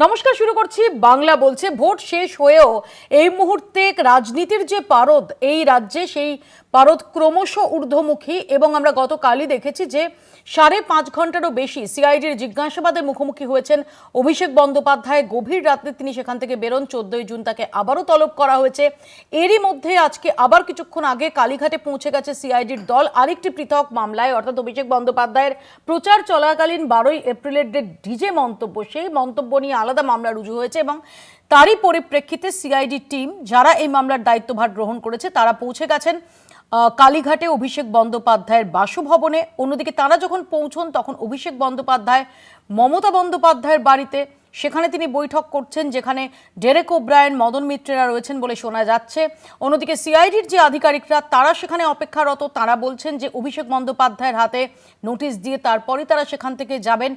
নমস্কার, শুরু করছি বাংলা বলছে। ভোট শেষ হয়েও এই মুহূর্তে রাজনীতির যে পারদ এই রাজ্যে, সেই পারদ ক্রমশ ঊর্ধ্বমুখী। এবং আমরা গতকালই দেখেছি যে 5.5 ঘন্টারও বেশি সিআইডির জিজ্ঞাসাবাদের মুখোমুখি হয়েছেন অভিষেক বন্দ্যোপাধ্যায়। গভীর রাতে তিনি সেখান থেকে বেরোন। 14ই জুন তাকে আবারও তলব করা হয়েছে। এরই মধ্যে আজকে আবার কিছুক্ষণ আগে কালীঘাটে পৌঁছে গেছে সিআইডির দল আরেকটি পৃথক মামলায়, অর্থাৎ অভিষেক বন্দ্যোপাধ্যায়ের প্রচার চলাকালীন 12ই এপ্রিলের যে ডিজে মন্তব্য, সেই মন্তব্য নিয়ে আলাদা মামলা রুজু হয়েছে। এবং তারই পরিপ্রেক্ষিতে সিআইডি টিম যারা এই মামলার দায়িত্বভার গ্রহণ করেছে তারা পৌঁছে গেছেন কালীঘাটে অভিষেক বন্দ্যোপাধ্যায়ের বাসভবনে। অন্যদিকে তারা যখন পৌঁছন তখন অভিষেক বন্দ্যোপাধ্যায় মমতা বন্দ্যোপাধ্যায়ের বাড়িতে, সেখানে তিনি বৈঠক করছেন, যেখানে ডেরেক ওব্রায়েন, মদন মিত্রেরা রয়েছেন বলে শোনা যাচ্ছে। অন্যদিকে সিআইডির যে আধিকারিকরা তারা সেখানে অপেক্ষারত। তারা বলছেন যে অভিষেক বন্দ্যোপাধ্যায়ের হাতে নোটিশ দিয়ে তারপরে তারা সেখান থেকে যাবেন।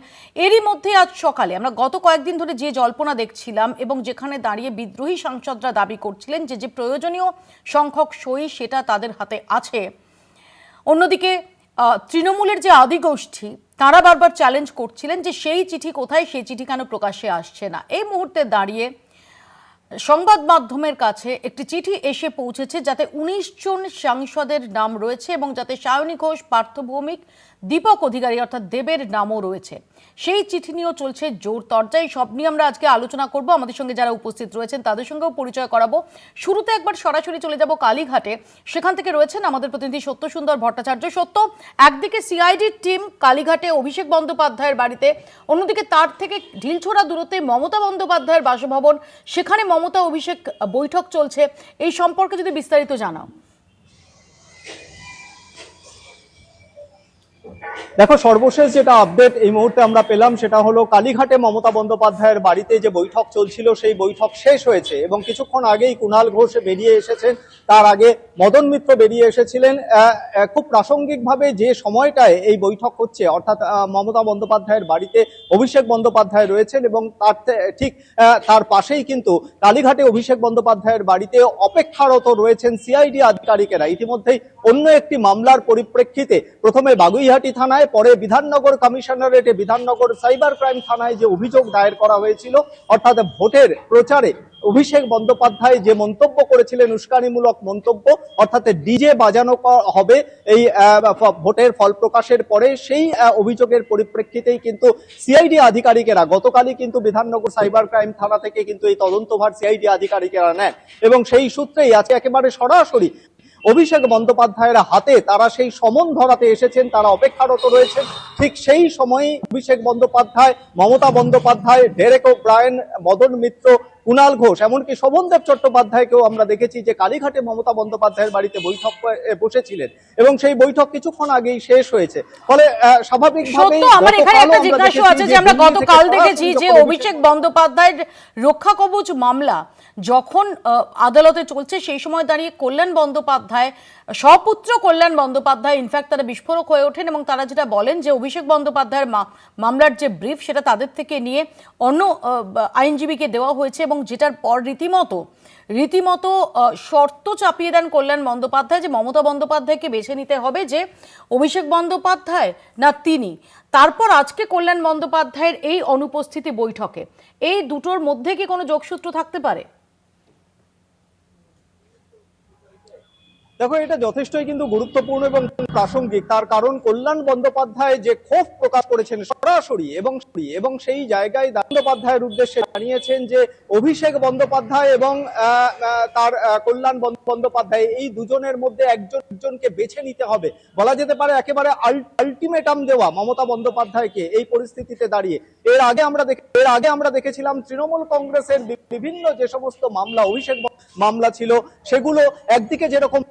এরই মধ্যে আজ সকালে আমরা গত কয়েকদিন ধরে যে জল্পনা দেখছিলাম এবং যেখানে দাঁড়িয়ে বিদ্রোহী সাংসদরা দাবি করছিলেন যে প্রয়োজনীয় সংখ্যক সই সেটা তাদের হাতে আছে, অন্যদিকে তৃণমূলের যে আদিগোষ্ঠী তারা বারবার চ্যালেঞ্জ করছিলেন যে সেই চিঠি কোথায়, সেই চিঠি কেন প্রকাশ্যে আসছে না। এই মুহূর্তে দাঁড়িয়ে সংবাদ মাধ্যমের কাছে একটি চিঠি এসে পৌঁছেছে যাতে 19 জন সাংসদের নাম রয়েছে এবং যাতে সায়নী ঘোষ, পার্থ ভৌমিক, দীপক অধিকারী অর্থাৎ দেবের নামও রয়েছে। সেই চিঠি নিয়েও চলছে জোর তর্জা। এই সব নিয়ে আমরা আজকে আলোচনা করব। আমাদের সঙ্গে যারা উপস্থিত রয়েছেন তাদের সঙ্গেও পরিচয় করাবো। শুরুতে একবার সরাসরি চলে যাব কালীঘাটে। সেখান থেকে রয়েছেন আমাদের প্রতিনিধি সত্য সুন্দর ভট্টাচার্য। সত্য, একদিকে সিআইডির টিম কালীঘাটে অভিষেক বন্দ্যোপাধ্যায়ের বাড়িতে, অন্যদিকে তার থেকে ঢিলছোড়া দূরত্বে মমতা বন্দ্যোপাধ্যায়ের বাসভবন, সেখানে মমতা অভিষেক বৈঠক চলছে। এই সম্পর্কে যদি বিস্তারিত জানাও। দেখো, সর্বশেষ যেটা আপডেট এই মুহূর্তে আমরা পেলাম সেটা হলো কালীঘাটে মমতা বন্দ্যোপাধ্যায়ের বাড়িতে যে বৈঠক চলছিল সেই বৈঠক শেষ হয়েছে এবং কিছুক্ষণ আগেই কুণাল ঘোষ বেরিয়ে এসেছেন। তার আগে মদন মিত্র বেরিয়ে এসেছিলেন। খুব প্রাসঙ্গিকভাবে যে সময়টায় এই বৈঠক হচ্ছে, অর্থাৎ মমতা বন্দ্যোপাধ্যায়ের বাড়িতে অভিষেক বন্দ্যোপাধ্যায় রয়েছেন এবং তার ঠিক তার পাশেই কিন্তু কালীঘাটে অভিষেক বন্দ্যোপাধ্যায়ের বাড়িতে অপেক্ষারত রয়েছেন সিআইডি আধিকারিকেরা। ইতিমধ্যেই অন্য একটি মামলার পরিপ্রেক্ষিতে প্রথমে বাগুইহাটি থানায়, পরে বিধাননগর কমিশনারেটে, বিধাননগর সাইবার ক্রাইম থানায় যে অভিযোগ দায়ের করা হয়েছিল, অর্থাৎ ভোটের প্রচারে অভিষেক বন্দ্যোপাধ্যায় যে মন্তব্য করেছিলেন, উস্কানিমূলক মন্তব্য, অর্থাৎ ডিজে বাজানো হবে এই ভোটের ফল প্রকাশের পরে, সেই অভিযোগের পরিপ্রেক্ষিতেই কিন্তু সিআইডি আধিকারিকেরা গতকালই কিন্তু বিধাননগর সাইবার ক্রাইম থানা থেকে কিন্তু এই তদন্তভার সিআইডি আধিকারিকেরা নেন এবং সেই সূত্রেই আছে একেবারে সরাসরি অভিষেক বন্দ্যোপাধ্যায়ের হাতে তারা সেই সমন ধরাতে এসেছেন, তারা অপেক্ষারত রয়েছেন। ঠিক সেই সময়ই অভিষেক বন্দ্যোপাধ্যায়, মমতা বন্দ্যোপাধ্যায়, ডেরেক ওব্রায়েন, মদন মিত্র, কুণাল ঘোষ, এমনকি শোভনদেব চট্টোপাধ্যায়কেও আমরা দেখেছি যে কালীঘাটে মমতা বন্দ্যোপাধ্যায়ের বাড়িতে বৈঠক বসেছিলেন এবং সেই বৈঠক কিছুক্ষণ আগেই শেষ হয়েছে। ফলে স্বাভাবিকভাবেই আমার এখানে একটা জিজ্ঞাসা আছে যে আমরা গতকাল দেখেছি যে অভিষেক বন্দ্যোপাধ্যায়ের রক্ষা কবচ মামলা যখন আদালতে চলছে সেই সময় দাঁড়িয়ে কল্যাণ বন্দ্যোপাধ্যায়, স্বপুত্র কল্যাণ বন্দ্যোপাধ্যায় ইনফ্যাক্ট তারা বিস্ফোরক হয়ে ওঠেন এবং তারা যেটা বলেন যে অভিষেক বন্দ্যোপাধ্যায়ের মামলার যে ব্রিফ সেটা তাদের থেকে নিয়ে অন্য আইনজীবীকে দেওয়া হয়েছে এবং যেটার পর রীতিমতো শর্ত চাপিয়ে দেন কল্যাণ বন্দ্যোপাধ্যায় যে মমতা বন্দ্যোপাধ্যায়কে বেছে নিতে হবে যে অভিষেক বন্দ্যোপাধ্যায় না তিনি। তারপর আজকে কল্যাণ বন্দ্যোপাধ্যায়ের এই অনুপস্থিতি বৈঠকে, এই দুটোর মধ্যে কি কোনো যোগসূত্র থাকতে পারে? দেখো, এটা যথেষ্টই কিন্তু গুরুত্বপূর্ণ এবং প্রাসঙ্গিক। তার কারণ কল্যাণ বন্দ্যোপাধ্যায় যে ক্ষোভ প্রকাশ করেছেন সরাসরি এবং সেই জায়গায় বন্দ্যোপাধ্যায়ের উদ্দেশ্যে জানিয়েছেন যে অভিষেক বন্দ্যোপাধ্যায় এবং তার কল্যাণ বন্দ্যোপাধ্যায় এই দুজনের মধ্যে একজনকে বেছে নিতে হবে। বলা যেতে পারে একেবারে আলটিমেটাম দেওয়া মমতা বন্দ্যোপাধ্যায়কে এই পরিস্থিতিতে দাঁড়িয়ে। এর আগে আমরা দেখেছিলাম তৃণমূল কংগ্রেসের বিভিন্ন যে সমস্ত মামলা, অভিষেক মামলা ছিল, সেগুলো একদিকে যেরকম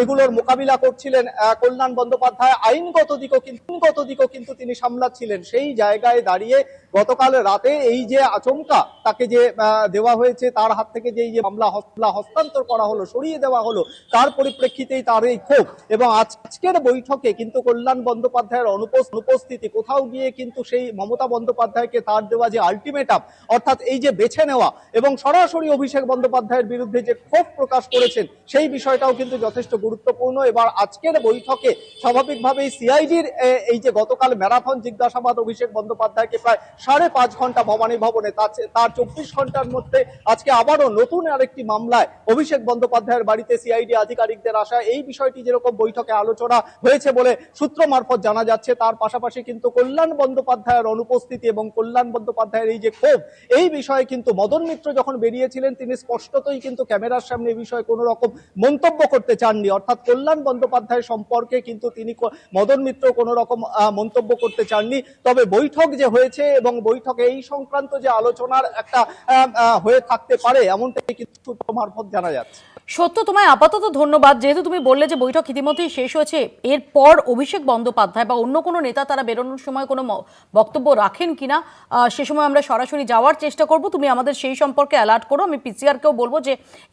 এগুলোর মোকাবিলা করছিলেন কল্যাণ বন্দ্যোপাধ্যায়, আইনগত দিকও কিন্তু তিনি সামলাচ্ছিলেন। সেই জায়গায় দাঁড়িয়ে গতকাল রাতে এই যে আচমকা তাকে যে দেওয়া হয়েছে, তার হাত থেকে যে মামলা হস্তান্তর করা হলো, সরিয়ে দেওয়া হলো, তার পরিপ্রেক্ষিতেই তার এই ক্ষোভ। এবং আজকের বৈঠকে কিন্তু কল্যাণ বন্দ্যোপাধ্যায়ের অনুপস্থিতি কোথাও গিয়ে কিন্তু সেই মমতা বন্দ্যোপাধ্যায়কে তার দেওয়া যে আলটিমেটাম, অর্থাৎ এই যে বেছে নেওয়া এবং সরাসরি অভিষেক বন্দ্যোপাধ্যায়ের বিরুদ্ধে যে ক্ষোভ প্রকাশ করেছেন, সেই বিষয়টাও কিন্তু কিন্তু যথেষ্ট গুরুত্বপূর্ণ। এবার আজকের বৈঠকে স্বাভাবিকভাবেই সিআইডির এই যে গতকাল ম্যারাথন জিজ্ঞাসাবাদ অভিষেক বন্দ্যোপাধ্যায়কে প্রায় 5.5 ঘন্টা ভবানী ভবনে, তার 24 ঘন্টার মধ্যে আজকে আবারও নতুন আরেকটি মামলায় অভিষেক বন্দ্যোপাধ্যায়ের বাড়িতে সিআইডি আধিকারিকদের আসা, এই বিষয়টি যেরকম বৈঠকে আলোচনা হয়েছে বলে সূত্র মারফত জানা যাচ্ছে, তার পাশাপাশি কিন্তু কল্যাণ বন্দ্যোপাধ্যায়ের অনুপস্থিতি এবং কল্যাণ বন্দ্যোপাধ্যায়ের এই যে ক্ষোভ, এই বিষয়ে কিন্তু মদন মিত্র যখন বেরিয়েছিলেন তিনি স্পষ্টতই কিন্তু ক্যামেরার সামনে এই বিষয়ে কোনো রকম মন্তব্য করতে চাননি। অর্থাৎ কল্যাণ বন্দ্যোপাধ্যায় সম্পর্কে কিন্তু তিনি মদন মিত্র কোনো রকম মন্তব্য করতে চাননি। তবে বৈঠক যে হয়েছে এবং বৈঠকে এই সংক্রান্ত যে আলোচনার একটা হয়ে থাকতে পারে এমনটাই কিন্তু সূত্র মারফত জানা যাচ্ছে। সত্য, তোমায় আপাতত ধন্যবাদ। যেহেতু তুমি বললে যে বৈঠক ইতিমধ্যেই শেষ হয়েছে, এরপর অভিষেক বন্দ্যোপাধ্যায় বা অন্য কোনো নেতা তারা বেরোনোর সময় কোনো বক্তব্য রাখেন কিনা সে সময় আমরা সরাসরি যাওয়ার চেষ্টা করব। তুমি আমাদের সেই সম্পর্কে অ্যালার্ট করো। আমি পিসিআরকেও বলবো যে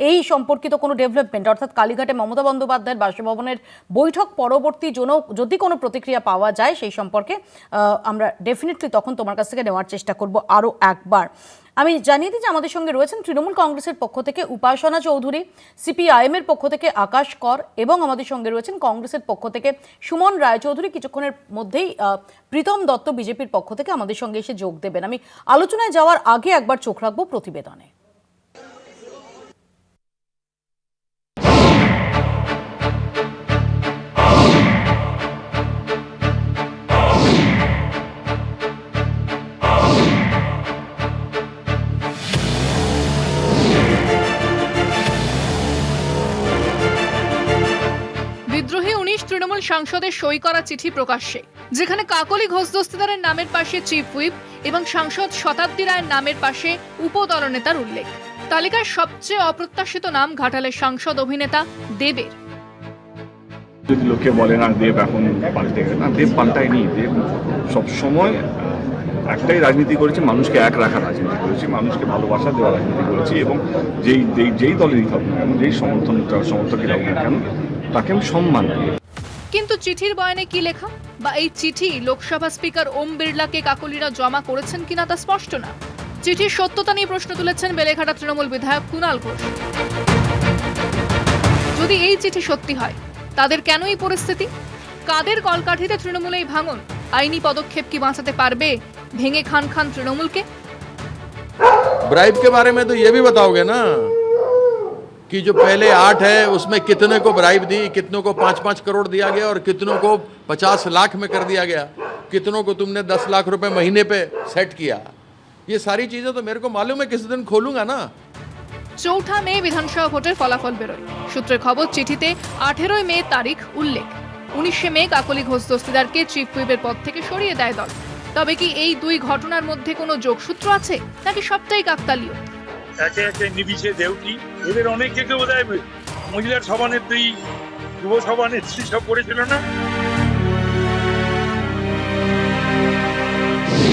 এই সম্পর্কিত কোনো ডেভেলপমেন্ট, অর্থাৎ কালীঘাটে মমতা বন্দ্যোপাধ্যায়ের বাসভবনের বৈঠক পরবর্তী যদি কোনো প্রতিক্রিয়া পাওয়া যায় সেই সম্পর্কে আমরা ডেফিনেটলি তখন তোমার কাছ থেকে নেওয়ার চেষ্টা করব আরও একবার। আমি জানিয়ে দিই যে আমাদের সঙ্গে রয়েছেন তৃণমূল কংগ্রেসের পক্ষ থেকে উপাসনা চৌধুরী, সিপিআইএম এর পক্ষ থেকে আকাশ কর এবং আমাদের সঙ্গে রয়েছেন কংগ্রেসের পক্ষ থেকে সুমন রায়চৌধুরী। কিছুক্ষণের মধ্যেই প্রীতম দত্ত বিজেপির পক্ষ থেকে আমাদের সঙ্গে এসে যোগ দেবেন। আমি আলোচনায় যাওয়ার আগে একবার চোখ রাখবো প্রতিবেদনে। বিদ্রোহী 19 তৃণমূল সাংসদের সই করা চিঠি প্রকাশ্যে, যেখানে কাকলি ঘোষ দস্তিদারের নামের পাশে চিফ হুইপ এবং সাংসদ শতাব্দী রায়ের নামের পাশে উপদলনেতার উল্লেখ। তালিকার সবচেয়ে অপ্রত্যাশিত নাম ঘাটালের সাংসদ অভিনেতা দেবের। যদি লোকে বলে না দেব এখন পাল্টে গেছে, না দেব পাল্টায়নি। দেব সবসময় একটাই রাজনীতি করেছি, মানুষকে এক রাখার রাজনীতি করেছি, মানুষকে ভালোবাসা দেওয়ার রাজনীতি করেছি এবং যেই দলেরই থাকুক না কেন, যেই সমর্থকই থাকুক না কেন, তাকে আমি সম্মান দিই। কিন্তু চিঠির বয়ানে কি লেখা বা এই চিঠি লোকসভা স্পিকার ওম বিড়লাকে কাকলিরা জমা করেছেন কিনা তা স্পষ্ট না। চিঠির সত্যতা নিয়ে প্রশ্ন তুলেছেন বেলেঘাটা তৃণমূল বিধায়ক কুণাল ঘোষ। যদি এই চিঠি সত্যি হয় তাদের কেন এই পরিস্থিতি? কাদের কলকাঠিতে তৃণমূলেই ভাঙন? আইনি পদক্ষেপ কি বাঁচাতে পারবে ভেঙে খান খান তৃণমূলকে? ब्राइब के बारे में तो ये भी बताओगे ना कि जो पहले 8 है उसमें कितने को ब्राइब दी, कितनों को 5-5 करोड़ दिया गया और कितनों को 50 लाख में कर दिया गया, कितनों को तुमने 10 लाख रुपए महीने पे सेट किया। ये सारी चीजें तो मेरे को मालूम है, किसी दिन खोलूंगा ना। 4 মে বিধানসভা ভোটের ফলাফল বেরোয়। সূত্রের খবর, চিঠিতে 18 মে তারিখ উল্লেখ। 19 মে কাকলি ঘোষ দস্তিদারকে চিফ হুইপের পদ থেকে সরিয়ে দেয় দল। তবে কি এই দুই ঘটনার মধ্যে কোনো যোগসূত্র আছে নাকি সবটাই কাকতালীয়? একে একে নিবিষে দেউটি, এদের অনেককে বোধহয় মহিলার সভানেত্রী, যুব সভানেত্রী সব করেছিল না।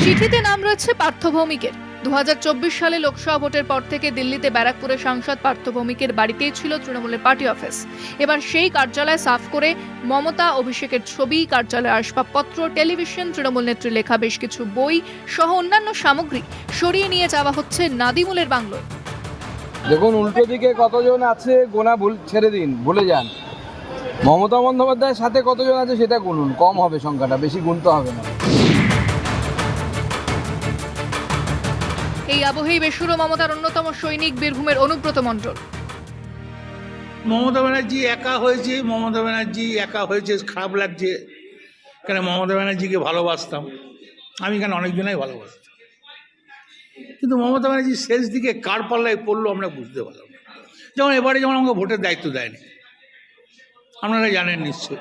চিঠিতে নাম রয়েছে পার্থ ভৌমিকের। 2024 সালে লোকসভা ভোটের পর থেকে দিল্লিতে ব্যারাকপুরের সাংসদ পার্থ ভৌমিকের বাড়িতেই ছিল তৃণমূলের পার্টি অফিস। এবার সেই কার্যালয় সাফ করে মমতা অভিষেকের ছবি, কার্যালয়ের আসবাবপত্র, টেলিভিশন, তৃণমূল নেত্রী লেখা বেশ কিছু বই সহ অন্যান্য সামগ্রী সরিয়ে নিয়ে যাওয়া হচ্ছে নাদিমুলের বাংলোয়। দেখুন, উল্টো দিকে কতজন আছে গোনা ছেড়ে দিন, ভুলে যান। মমতা বন্দ্যোপাধ্যায়ের সাথে কতজন আছে সেটা গুনুন, কম হবে সংখ্যাটা, বেশি গুনতে হবে না। এই আবহেই বেসুরো মমতার অন্যতম সৈনিক বীরভূমের অনুব্রত মণ্ডল। মমতা ব্যানার্জি একা হয়েছে, খারাপ লাগছে। কেন মমতা ব্যানার্জিকে ভালোবাসতাম আমি, কেন অনেকজনাই ভালোবাসতাম, কিন্তু মমতা ব্যানার্জি শেষ দিকে কার পাল্লায় পড়লো আমরা বুঝতে পারলাম না। যেমন এবারে যেমন আমাকে ভোটের দায়িত্ব দেয়নি, আপনারা জানেন নিশ্চয়ই।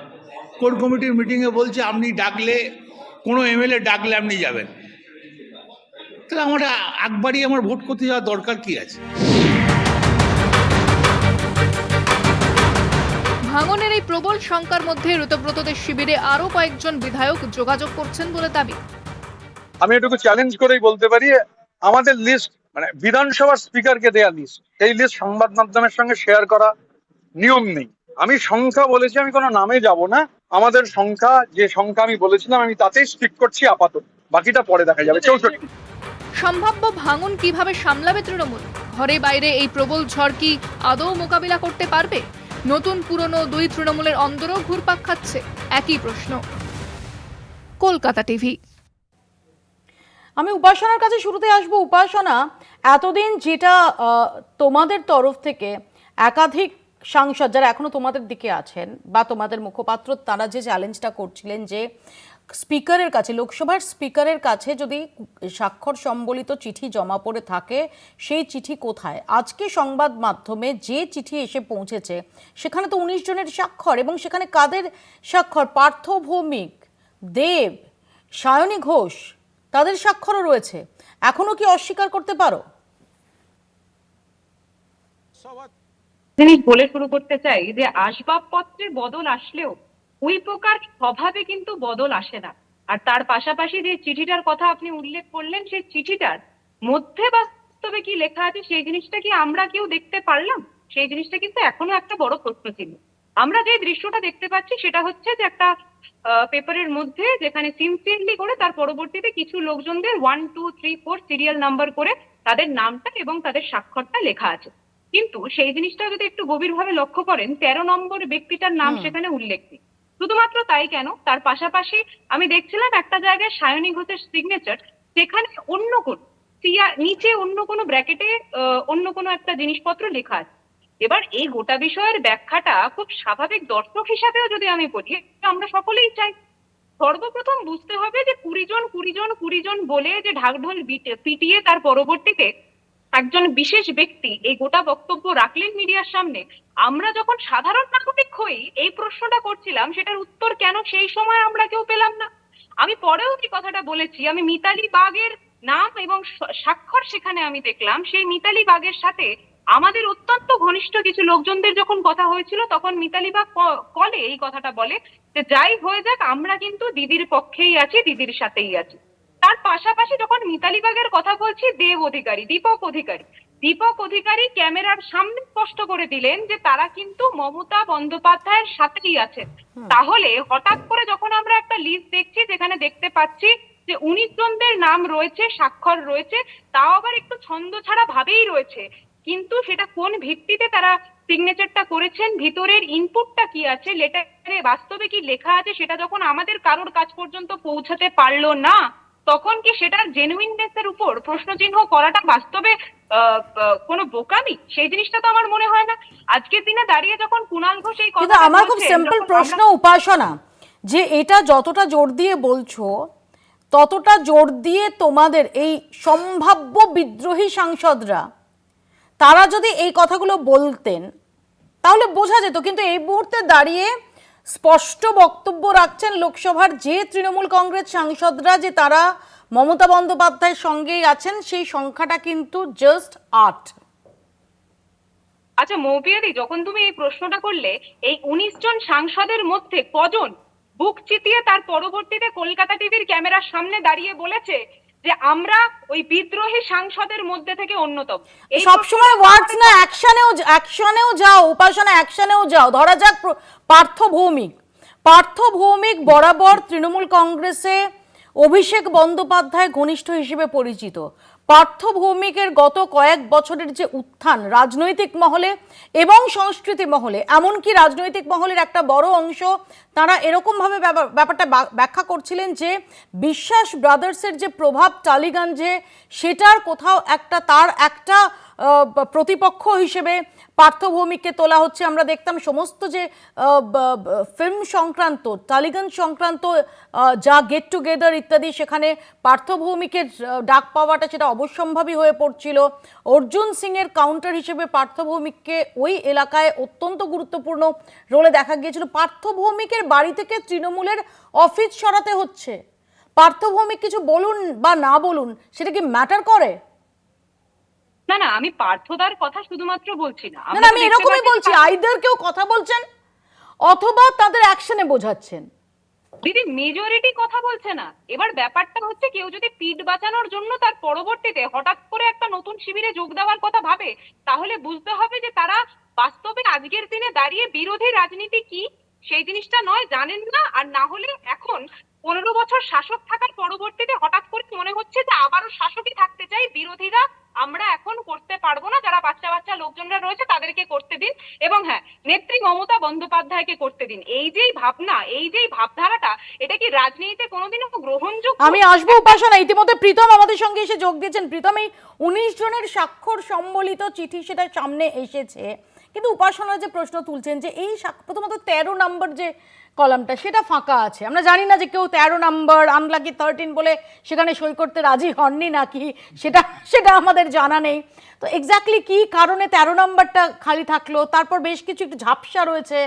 কোর কমিটির মিটিংয়ে বলছে আপনি ডাকলে, কোনো এমএলএ ডাকলে আপনি যাবেন। তাহলে আমার ভোট করতে যাওয়ার দরকার কি আছে? ভাঙনের এই প্রবল শঙ্কার মধ্যে ঋতব্রতদের শিবিরে আরো কয়েকজন বিধায়ক যোগাযোগ করছেন বলে দাবি। আমি এটুকু চ্যালেঞ্জ করেই বলতে পারি, আমাদের লিস্ট মানে বিধানসভার স্পিকারকে দেয়া লিস্ট, এই লিস্ট সংবাদ মাধ্যমের সঙ্গে শেয়ার করা নিয়ম নেই। আমি সংখ্যা বলেছি, আমি কোনো নামে যাব না। আমাদের সংখ্যা, যে সংখ্যা আমি বলেছিলাম আমি তাতেই স্টিক করছি আপাতত, বাকিটা পরে দেখা যাবে। 64 সম্ভাব্য ভাঙন কিভাবে সামলাবে তৃণমূল? ঘরে বাইরে এই প্রবল ঝড় কি আদৌ মোকাবিলা করতে পারবে? নতুন পুরনো দুই তৃণমূলের অন্দরও ঘুরপাক খাচ্ছে একই প্রশ্ন। কলকাতা টিভি। আমি উপাসনার কাছে শুরুতে আসবো। উপাসনা, এতদিন যেটা তোমাদের তরফ থেকে একাধিক সাংসদ যারা এখনো তোমাদের দিকে আছেন বা তোমাদের মুখপাত্র, তারা যে চ্যালেঞ্জটা করছিলেন যে স্পিকারের কাছে, লোকসভার স্পিকারের কাছে যদি স্বাক্ষর সম্বলিত চিঠি জমা পড়ে থাকে, সেই চিঠি কোথায়? আজকে সংবাদ মাধ্যমে যে চিঠি এসে পৌঁছেছে সেখানে তো 19 জনের স্বাক্ষর, এবং সেখানে কাদের স্বাক্ষর? পার্থ ভৌমিক, দেব, সায়নী ঘোষ, তাদের স্বাক্ষরও রয়েছে। এখনো কি অস্বীকার করতে পারো? জিনিস বলে শুরু করতে চাই যে আসবাবপত্রের বদল আসলেও ওই প্রকার স্বভাবে কিন্তু বদল আসে না। আর তার পাশাপাশি যে চিঠিটার কথা আপনি উল্লেখ করলেন, সেই চিঠিটার মধ্যে বাস্তবে কি লেখা আছে সেই জিনিসটা কি আমরা কেউ দেখতে পারলাম? সেই জিনিসটা কিন্তু এখনো একটা বড় প্রশ্ন ছিল। আমরা যে দৃশ্যটা দেখতে পাচ্ছি সেটা হচ্ছে যে একটা পেপারের মধ্যে যেখানে সিনসিয়ারলি করে তার পরবর্তীতে কিছু লোকজনদের 1, 2, 3, 4 সিরিয়াল নাম্বার করে তাদের নামটা এবং তাদের স্বাক্ষরটা লেখা আছে। কিন্তু সেই জিনিসটা যদি একটু গভীরভাবে লক্ষ্য করেন, 13 নম্বর ব্যক্তিটার নাম সেখানে উল্লেখ নেই। শুধুমাত্র তাই কেন, তার পাশাপাশি আমি দেখছিলাম একটা জায়গায় সায়নী ঘোষের সিগনেচার, সেখানে অন্য কোন নিচে অন্য কোনো ব্র্যাকেটে অন্য কোনো একটা জিনিসপত্র লেখা আছে। এবার এই গোটা বিষয়ের ব্যাখ্যাটা খুব স্বাভাবিক দর্শক হিসাবেও যদি আমি বলি, আমরা সকলেই চাই সর্বপ্রথম বুঝতে হবে যে 20 জন বলে যে ঢাকঢোল পিটিয়ে তার পরবর্তীতে একজন বিশেষ ব্যক্তি এই গোটা বক্তব্য রাখলেন মিডিয়ার সামনে। আমরা যখন সাধারণ নাগরিক হই এই প্রশ্নটা করছিলাম, সেটার উত্তর কেন সেই সময় আমরা কেউ পেলাম না? আমি পরেও যে কথাটা বলেছি, আমি মিতালি বাগের নাম এবং স্বাক্ষর সেখানে আমি দেখলাম। সেই মিতালি বাগের সাথে আমাদের অত্যন্ত ঘনিষ্ঠ কিছু লোকজনদের যখন কথা হয়েছিল, তখন মিতালি বাগ কলে এই কথাটা বলে যে যাই হয়ে যাক আমরা কিন্তু দিদির পক্ষেই আছি, দিদির সাথেই আছি। তার পাশাপাশি যখন মিতালি বাগের কথা বলছি, দীপক অধিকারী ক্যামেরার সামনে স্পষ্ট করে দিলেন যে তারা কিন্তু মমতা বন্দ্যোপাধ্যায়ের সাথেই আছেন। তাহলে হঠাৎ করে যখন আমরা একটা লিস্ট দেখছি যেখানে দেখতে পাচ্ছি যে 19 জনদের নাম রয়েছে, স্বাক্ষর রয়েছে, তাও আবার একটু ছন্দ ছাড়া ভাবেই রয়েছে, কিন্তু সেটা কোন ভিত্তিতে তারা সিগনেচারটা করেছেন, ভিতরের ইনপুটটা কি আছে, লেটারে বাস্তবে কি লেখা আছে, সেটা যখন আমাদের কারোর কাছ পর্যন্ত পৌঁছাতে পারলো না, তখন কি সেটার জেনুইননেসের উপর প্রশ্নচিহ্ন করাটা বাস্তবে কোনো বোকামি? সেই জিনিসটা তো আমার মনে হয় না। আজকের দিনে দাঁড়িয়ে যখন কুণাল ঘোষ এই কিন্তু আমার খুব সিম্পল প্রশ্ন উপাসনা, যে এটা যতটা জোর দিয়ে বলছো, ততটা জোর দিয়ে তোমাদের এই সম্ভাব্য বিদ্রোহী সাংসদরা তারা যদি এই কথাগুলো বলতেন তাহলে বোঝা যেত। কিন্তু এই মুহূর্তে দাঁড়িয়ে স্পষ্ট বক্তব্য রাখছেন লোকসভার যে তৃণমূল কংগ্রেস সাংসদরা যে তারা মমতা বন্দ্যোপাধ্যায়ের সঙ্গেই আছেন, সেই সংখ্যাটা কিন্তু জাস্ট 8। আচ্ছা মৌপিয়াদি, যখন তুমি এই প্রশ্নটা করলে, এই 19 জন সাংসদের মধ্যে কজন বুক চিতিয়ে তার পরবর্তীতে কলকাতা টিভির ক্যামেরার সামনে দাঁড়িয়ে বলেছে যে আমরা ওই বিদ্রোহী সাংসদের মধ্যে থেকে অন্যতম? সবসময় ওয়ার্ডস না, অ্যাকশনেও যাও উপাসনা, অ্যাকশনেও যাও। ধরা যাক পার্থ ভৌমিক বরাবর তৃণমূল কংগ্রেসে অভিষেক বন্দ্যোপাধ্যায় ঘনিষ্ঠ হিসেবে পরিচিত। পার্থ ভৌমিকের গত কয়েক বছরের যে উত্থান রাজনৈতিক মহলে এবং সংস্কৃতি মহলে, এমনকি রাজনৈতিক মহলের একটা বড় অংশ তারা এরকমভাবে ব্যাপারটা ব্যাখ্যা করছিলেন যে বিশ্বাস ব্রাদার্সের যে প্রভাব টালিগঞ্জে, সেটার কোথাও একটা তার একটা প্রতিপক্ষ হিসেবে পার্থ ভৌমিককে তোলা হচ্ছে। আমরা দেখতাম সমস্ত যে ফিল্ম সংক্রান্ত, টালিগঞ্জ সংক্রান্ত যা গেট টুগেদার ইত্যাদি, সেখানে পার্থ ভৌমিকের ডাক পাওয়াটা সেটা অবশ্যম্ভাবী হয়ে পড়ছিল। অর্জুন সিংয়ের কাউন্টার হিসেবে পার্থ ভৌমিককে ওই এলাকায় অত্যন্ত গুরুত্বপূর্ণ রোলে দেখা গিয়েছিল। পার্থ ভৌমিকের বাড়ি থেকে তৃণমূলের অফিস সরাতে হচ্ছে। পার্থ ভৌমিক কিছু বলুন বা না বলুন, সেটা কি ম্যাটার করে? না না, আমি পার্থদার কথা শুধুমাত্র বলছি না, আমি এরকমই বলছি, আইদার কেউ কথা বলছেন অথবা তাদের অ্যাকশনে বোঝাচ্ছেন। দিদি মেজরিটি কথা বলছে না। এবার ব্যাপারটা হচ্ছে, কেউ যদি পিঠ বাঁচানোর জন্য তার পরবর্তীতে হঠাৎ করে একটা নতুন শিবিরে যোগ দেওয়ার কথা ভাবে, তাহলে বুঝতে হবে যে তারা বাস্তবে আজকের দিনে দাঁড়িয়ে বিরোধী রাজনীতি কি সেই জিনিসটা নয় জানেন না। আর না হলে এখন 15 বছর শাসক থাকার পরবর্তীতে হঠাৎ করে মনে হচ্ছে যে আবারও শাসকই থাকতে চাই, বিরোধীরা আমরা এখন করতে পারবো না, যারা বাচ্চা বাচ্চা লোকজনরা রয়েছে তাদেরকে করতে দিন, এবং হ্যাঁ, নেত্রী মমতা বন্দ্যোপাধ্যায়কে করতে দিন। এই যেই ভাবনা, এই যেই ভাবধারাটা, এটা কি রাজনীতিতে কোনোদিনও গ্রহণযোগ্য? আমি আসবো উপাসনা, ইতিমধ্যে প্রীতম আমাদের সঙ্গে এসে যোগ দিয়েছেন। প্রীতম, এই 19 জনের স্বাক্ষর সম্বলিত চিঠি সেটা সামনে এসেছে, কিন্তু উপাসনা যে প্রশ্ন তুলছেন যে এই প্রথমত 13 নম্বর যে কলামটা সেটা ফাঁকা আছে। আমরা জানি না যে কেউ 13 নম্বর আনলাকি 13 বলে সেখানে সই করতে রাজি হননি নাকি, সেটা সেটা আমাদের জানা নেই। তো এক্স্যাক্টলি কি কারণে 13 নম্বরটা খালি থাকলো? তারপর বেশ কিছু একটু ঝাপসা রয়েছে।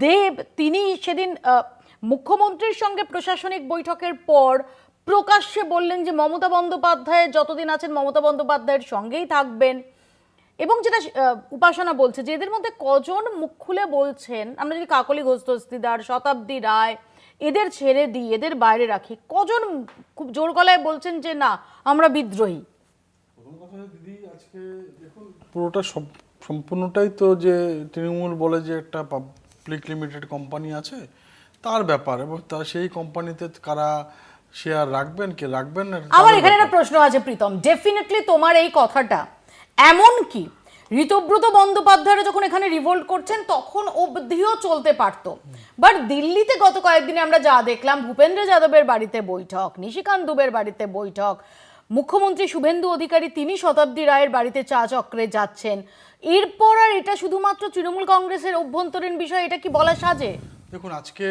দেব তিনি সেদিন মুখ্যমন্ত্রীর সঙ্গে প্রশাসনিক বৈঠকের পর প্রকাশ্যে বললেন যে মমতা বন্দ্যোপাধ্যায় যতদিন আছেন মমতা বন্দ্যোপাধ্যায়ের সঙ্গেই থাকবেন, এবং যেটা উপাসনা বলছে যে এদের মধ্যে কজন মুখ খুলে বলছেন, আমরা যদি কাকলি ঘোষ দস্তিদার, শতাব্দী রায় এদের ছেড়ে দিই, এদের বাইরে রাখি, কজন খুব জোর গলায় বলছেন যে না আমরা বিদ্রোহী? পুরোটা সম্পূর্ণটাই তো যে তৃণমূল বলে যে একটা পাবলিক লিমিটেড কোম্পানি আছে তার ব্যাপার, এবং তার সেই কোম্পানিতে কারা শেয়ার রাখবেন কে রাখবেন না। আমার এখানে একটা প্রশ্ন আছে প্রীতম, ডেফিনেটলি তোমার এই কথাটা এমন কি ঋতব্রত বন্দ্যোপাধ্যায়রা যখন এখানে রিভোল্ট করছেন তখন অবধিও চলতে পারতো, বাট দিল্লিতে গত কয়েকদিনে আমরা যা দেখলাম, ভূপেন্দ্র যাদবের বাড়িতে বৈঠক, নিশিকান্ত দুবের বাড়িতে বৈঠক, মুখ্যমন্ত্রী শুভেন্দু অধিকারী তিনি শতাব্দী রায়ের বাড়িতে চা চক্রে যাচ্ছেন, এরপর আর এটা শুধুমাত্র তৃণমূল কংগ্রেসের অভ্যন্তরীণ বিষয়, এটা কি বলা সাজে? দেখুন আজকে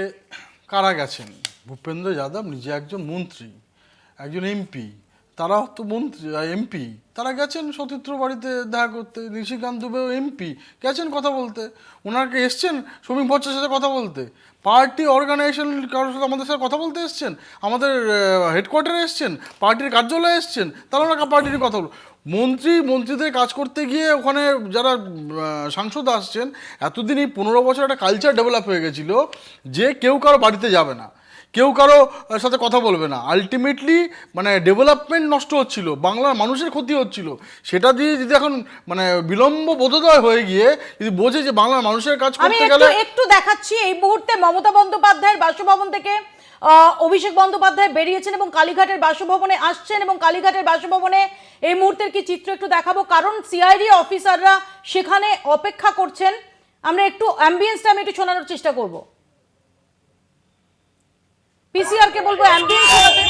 কারা গেছেন, ভূপেন্দ্র যাদব নিজে একজন মন্ত্রী, একজন এমপি, তারাও তো মন্ত্রী এমপি, তারা গেছেন সতীর্থ বাড়িতে দেখা করতে। নিশিকান্ত দুবেও এমপি, গেছেন কথা বলতে, ওনাকে এসছেন শ্রমিক মোর্চার সাথে কথা বলতে, পার্টি অর্গানাইজেশন কারোর সাথে আমাদের সাথে কথা বলতে এসছেন, আমাদের হেডকোয়ার্টারে এসছেন, পার্টির কার্যালয়ে এসছেন, তারা ওনাকে পার্টির কথা বল। মন্ত্রীদের কাজ করতে গিয়ে ওখানে যারা সাংসদ আসছেন, এতদিন এই 15 বছর একটা কালচার ডেভেলপ হয়ে গেছিল যে কেউ কারো বাড়িতে যাবে না, কেউ কারো সাথে কথা বলবে না, আলটিমেটলি মানে ডেভেলপমেন্ট নষ্ট হচ্ছিল, বাংলার মানুষের ক্ষতি হচ্ছিল। সেটা দিয়ে যদি এখন মানে বিলম্ব বোধোদয় হয়ে গিয়ে যদি বোঝে যে বাংলার মানুষের কাজ আমি করতে গেলে একটু দেখাচ্ছি, এই মুহূর্তে মমতা বন্দ্যোপাধ্যায়ের বাসভবন থেকে অভিষেক বন্দ্যোপাধ্যায় বেরিয়েছেন এবং কালীঘাটের বাসভবনে আসছেন, এবং কালীঘাটের বাসভবনে এই মুহূর্তের কি চিত্র একটু দেখাবো, কারণ সিআইডি অফিসাররা সেখানে অপেক্ষা করছেন। আমরা একটু অ্যাম্বিয়েন্সটা আমি একটু শোনানোর চেষ্টা করব। পিসিআর কে বলবো অ্যাম্বিয়েন্স শোনাতে।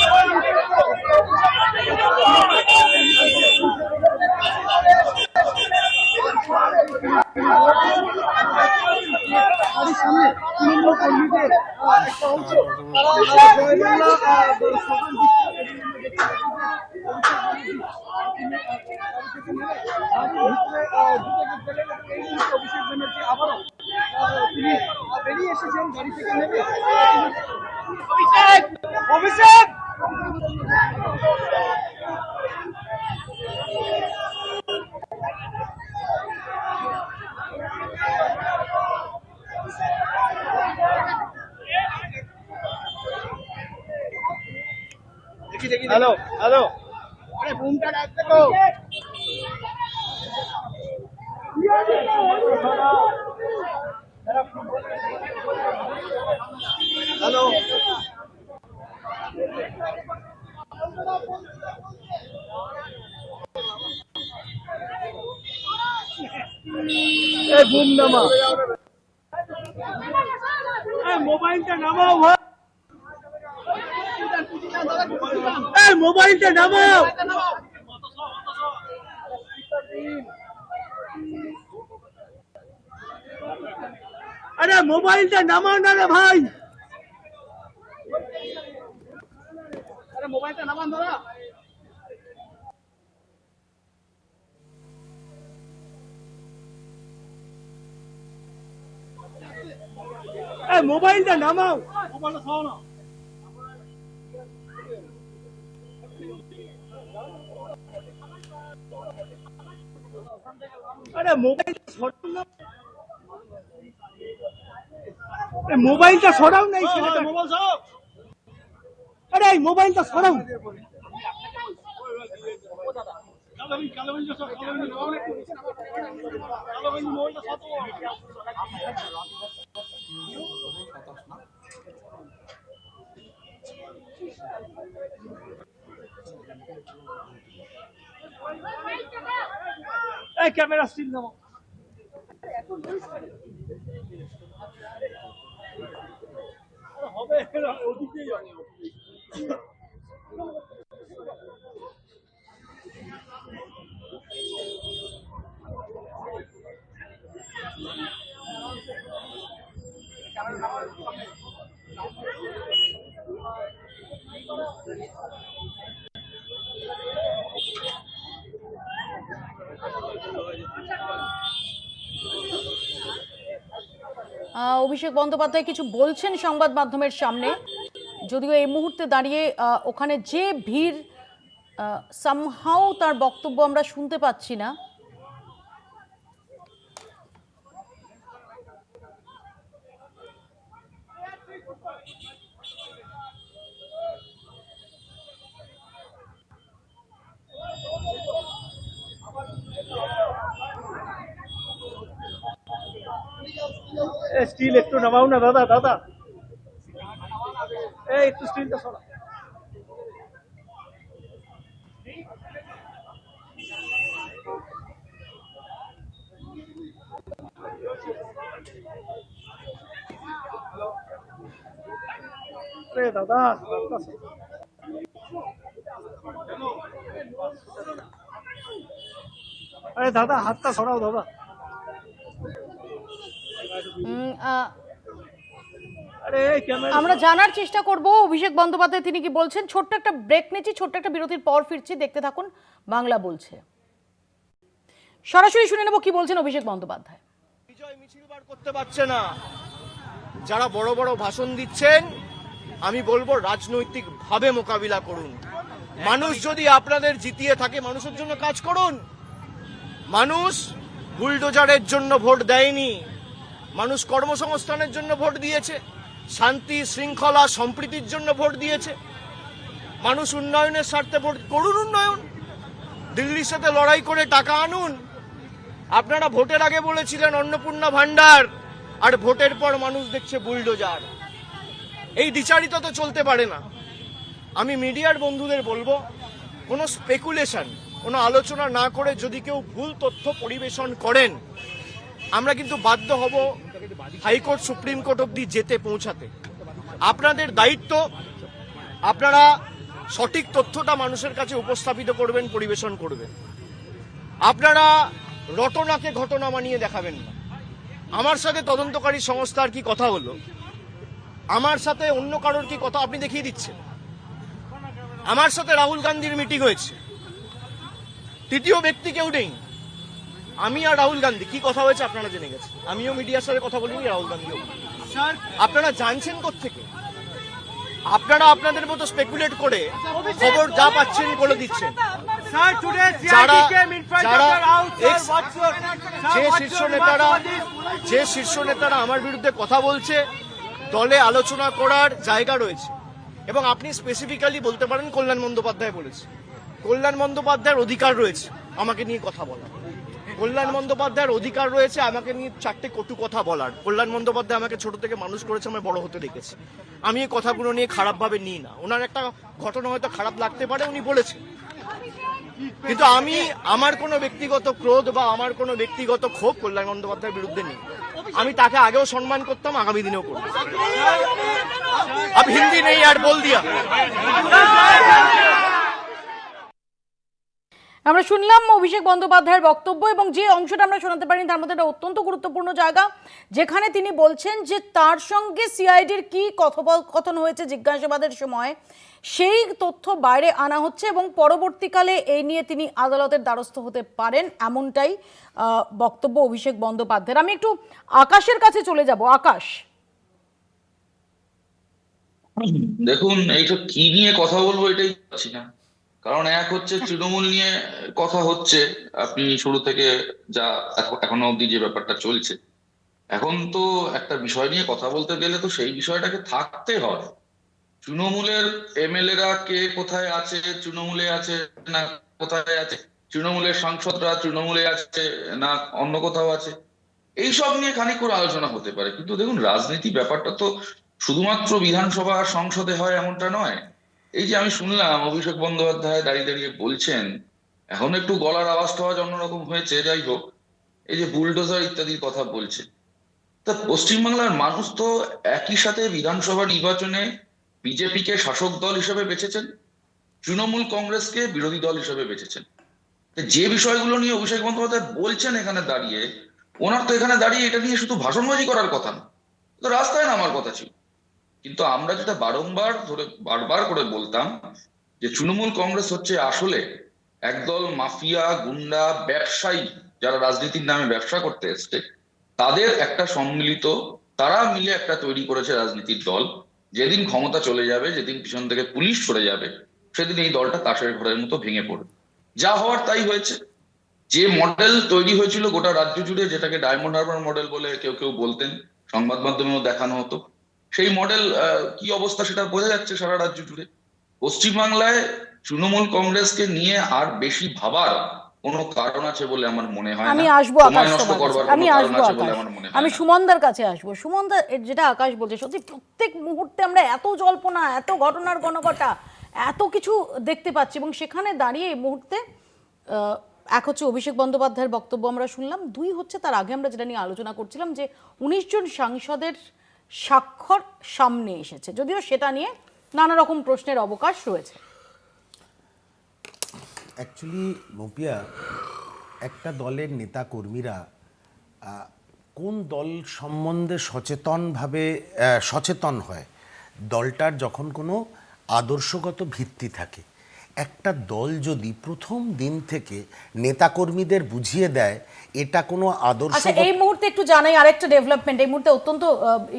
বেরিয়ে এসেছেন গাড়ি থেকে নেমে, অভিষেক হ্যালো হ্যালো, আরে বুমটা ডাকতে তো। হ্যালো, এই বুম নামা, মোবাইলটা নামাও ভাই, এই মোবাইলটা নামাও। আরে মোবাইলটা নামাও না রে ভাই, আরে মোবাইলটা নামান দাদা। এই মোবাইলটা নামাও, মোবাইলটা সরাও না। আরে মোবাইলটা সরাও না, মোবাইলটা সরাও না, এই ছেলেটা মোবাইল সরাও। আরে এই মোবাইলটা সরাও। ক্যামেরা স্টিল নাও। হবে ওদিকেই হবে। অভিষেক বন্দ্যোপাধ্যায় কিছু বলছেন সংবাদ মাধ্যমের সামনে, যদিও এই মুহূর্তে দাঁড়িয়ে ওখানে যে ভিড়, সামহাও তার বক্তব্য আমরা শুনতে পাচ্ছি না। স্টিল একটু নামাও না দাদা, দাদা এই একটু স্টিলটা সরা। আরে দাদা, আরে দাদা হাতটা সরাও দাদা। আমরা জানার চেষ্টা করব অভিষেক বন্দ্যোপাধ্যায় তিনি কি বলছেন। ছোট্ট একটা ব্রেক নিচ্ছি, ছোট্ট একটা বিরতির পর ফিরছি, দেখতে থাকুন বাংলা বলছে। সরাসরি শুনে নেব কি বলছেন অভিষেক বন্দ্যোপাধ্যায়। বিজয় মিছিল বার করতে পারছে না, যারা বড় বড় ভাষণ দিচ্ছেন আমি বলবো রাজনৈতিক ভাবে মোকাবিলা করুন। মানুষ যদি আপনাদের জিতিয়ে থাকে মানুষের জন্য কাজ করুন। মানুষ বুলডোজারের জন্য ভোট দেয়নি, মানুষ কর্মসংস্থানের জন্য ভোট দিয়েছে, শান্তি শৃঙ্খলা সম্প্রীতির জন্য ভোট দিয়েছে। মানুষ উন্নয়নের স্বার্থে ভোট করুন, উন্নয়ন দিল্লির সাথে লড়াই করে টাকা আনুন। আপনারা ভোটের আগে বলেছিলেন অন্নপূর্ণা ভান্ডার, আর ভোটের পর মানুষ দেখছে বুলডোজার। এই দ্বিচারিতা তো চলতে পারে না। আমি মিডিয়ার বন্ধুদের বলবো কোনো স্পেকুলেশন, কোনো আলোচনা না করে যদি কেউ ভুল তথ্য পরিবেশন করেন আমরা কিন্তু বাধ্য হব হাইকোর্ট সুপ্রিম কোর্ট অব্দি যেতে পৌঁছাতে। আপনাদের দায়িত্ব, আপনারা সঠিক তথ্যটা মানুষের কাছে উপস্থাপিত করবেন, পরিবেশন করবেন। আপনারা রটনাকে ঘটনা বানিয়ে দেখাবেন না। আমার সাথে তদন্তকারী সংস্থার কি কথা হলো, আমার সাথে অন্য কারোর কি কথা আপনি দেখিয়ে দিচ্ছেন। আমার সাথে রাহুল গান্ধীর মিটিং হয়েছে, তৃতীয় ব্যক্তি কেউ নেই, আমি আর রাহুল গান্ধী কি কথা হয়েছে আপনারা জেনে গেছেন। আমিও মিডিয়ার সাথে কথা বলিনি, রাহুল গান্ধীও। আপনারা জানছেন কোত্থেকে? আপনারা আপনাদের মতো স্পেকুলেট করে খবর যা পাচ্ছেন বলে দিচ্ছেন। যে শীর্ষ নেতারা আমার বিরুদ্ধে কথা বলছে, দলে আলোচনা করার জায়গা রয়েছে। এবং আপনি স্পেসিফিক্যালি বলতে পারেন কল্যাণ বন্দ্যোপাধ্যায় বলেছে। কল্যাণ বন্দ্যোপাধ্যায়ের অধিকার রয়েছে আমাকে নিয়ে কথা বলার। কল্যাণ বন্দ্যোপাধ্যায়ের অধিকার রয়েছে আমাকে নিয়ে চারটে কটু কথা বলার। কল্যাণ বন্দ্যোপাধ্যায় আমাকে ছোট থেকে মানুষ করেছে, আমি বড় হতে দেখেছি। আমি এই কথাগুলো নিয়ে খারাপভাবে নিই না। ওনার একটা ঘটনা হয়তো খারাপ লাগতে পারে, উনি বলেছেন, কিন্তু আমি আমার কোনো ব্যক্তিগত ক্রোধ বা আমার কোনো ব্যক্তিগত ক্ষোভ কল্যাণ বন্দ্যোপাধ্যায়ের বিরুদ্ধে নেই। আমি তাকে আগেও সম্মান করতাম, আগামী দিনেও করব। अब हिंदी नहीं यार बोल दिया। আমরা শুনলাম অভিষেক বন্দ্যোপাধ্যায়ের বক্তব্য, এবং যে অংশটা আমরা শোনাতে পারিনি তার মধ্যে একটা অত্যন্ত গুরুত্বপূর্ণ জায়গা, যেখানে তিনি বলছেন যে তার সঙ্গে সিআইডির কি কথোপকথন হয়েছে জিজ্ঞাসাবাদের সময় সেই তথ্য বাইরে আনা হচ্ছে, এবং পরবর্তীকালে এই নিয়ে তিনি আদালতের দ্বারস্থ হতে পারেন, এমনটাই বক্তব্য অভিষেক বন্দ্যোপাধ্যায়ের। আমি একটু আকাশের কাছে চলে যাব। আকাশ, দেখুন, এইটা কি নিয়ে কথা বলবো এটাই পাচ্ছি না। কারণ এক হচ্ছে তৃণমূল নিয়ে কথা হচ্ছে, আপনি শুরু থেকে যা এখনো অবধি যে ব্যাপারটা চলছে, এখন তো একটা বিষয় নিয়ে কথা বলতে গেলে তো সেই বিষয়টাকে থাকতে হয়। তৃণমূলের এমএলএরা কে কোথায় আছে, তৃণমূলে আছে না কোথায় আছে, তৃণমূলের সাংসদরা তৃণমূলে আছে না অন্য কোথাও আছে, এইসব নিয়ে খানিক করে আলোচনা হতে পারে। কিন্তু দেখুন, রাজনীতি ব্যাপারটা তো শুধুমাত্র বিধানসভা আর সংসদে হয় এমনটা নয়। এই যে আমি শুনলাম অভিষেক বন্দ্যোপাধ্যায় দাঁড়িয়ে দাঁড়িয়ে বলছেন এখন একটু গলার আওয়াজটা অন্যরকম হয়েছে, যাই হোক। এই যে বুলডোজার ইত্যাদির কথা বলছে, তা পশ্চিমবাংলার মানুষ তো একই সাথে বিধানসভা নির্বাচনে বিজেপিকে শাসক দল হিসেবে বেছেছেন, তৃণমূল কংগ্রেসকে বিরোধী দল হিসেবে বেছেছেন। যে বিষয়গুলো নিয়ে অভিষেক বন্দ্যোপাধ্যায় বলছেন এখানে দাঁড়িয়ে, ওনার তো এখানে দাঁড়িয়ে এটা নিয়ে শুধু ভাষণবাজি করার কথা না, তো রাস্তায় নামার কথা ছিল। কিন্তু আমরা যেটা বারবার করে বলতাম, যে তৃণমূল কংগ্রেস হচ্ছে আসলে একদল মাফিয়া, গুন্ডা, ব্যবসায়ী, যারা রাজনীতির নামে ব্যবসা করতে এসছে, তাদের একটা সম্মিলিত, তারা মিলে একটা তৈরি করেছে রাজনীতির দল। যেদিন ক্ষমতা চলে যাবে, যেদিন পিছন থেকে পুলিশ সরে যাবে, সেদিন এই দলটা তাসের ঘরের মতো ভেঙে পড়বে। যা হওয়ার তাই হয়েছে। যে মডেল তৈরি হয়েছিল গোটা রাজ্য জুড়ে, যেটাকে ডায়মন্ড হারবার মডেল বলে কেউ কেউ বলতেন, সংবাদ মাধ্যমেও দেখানো হতো, সেই মডেল কি অবস্থা সেটা বোঝা যাচ্ছে সারা রাজ্য জুড়ে। পশ্চিমবাংলায় তৃণমূল কংগ্রেসকে নিয়ে আর বেশি ভাবার কোনো কারণ আছে বলে আমার মনে হয় না। আমি আসবো সময় আকাশ নষ্ট তোমার করবার কাছে। কোনো আমি কারণ আসবো আছে বলে আকাশ। আমার মনে হয় আমি না। সুমনদার কাছে আসবো। সুমনদা, যেটা আকাশ বলছে, সত্যি প্রত্যেক মুহূর্তে আমরা এত জল্পনা, এত ঘটনার ঘনঘটা, এত কিছু দেখতে পাচ্ছি, এবং সেখানে দাঁড়িয়ে এই মুহূর্তে এক হচ্ছে অভিষেক বন্দ্যোপাধ্যায়ের বক্তব্য আমরা শুনলাম, দুই হচ্ছে তার আগে আমরা যেটা নিয়ে আলোচনা করছিলাম, যে 19 জন সাংসদের স্বাক্ষর সামনে এসেছে, যদিও সেটা নিয়ে নানা রকম প্রশ্নের অবকাশ রয়েছে। অ্যাকচুয়ালি মপিয়া, একটা দলের নেতা কর্মীরা কোন দল সম্বন্ধে সচেতন হয়, দলটার যখন কোনো আদর্শগত ভিত্তি থাকে। একটা দল যদি প্রথম দিন থেকে নেতাকর্মীদের বুঝিয়ে দেয় এটা কোনো আদর্শ। আচ্ছা, এই মুহূর্তে একটু জানাই আরেকটা ডেভেলপমেন্ট, এই মুহূর্তে অত্যন্ত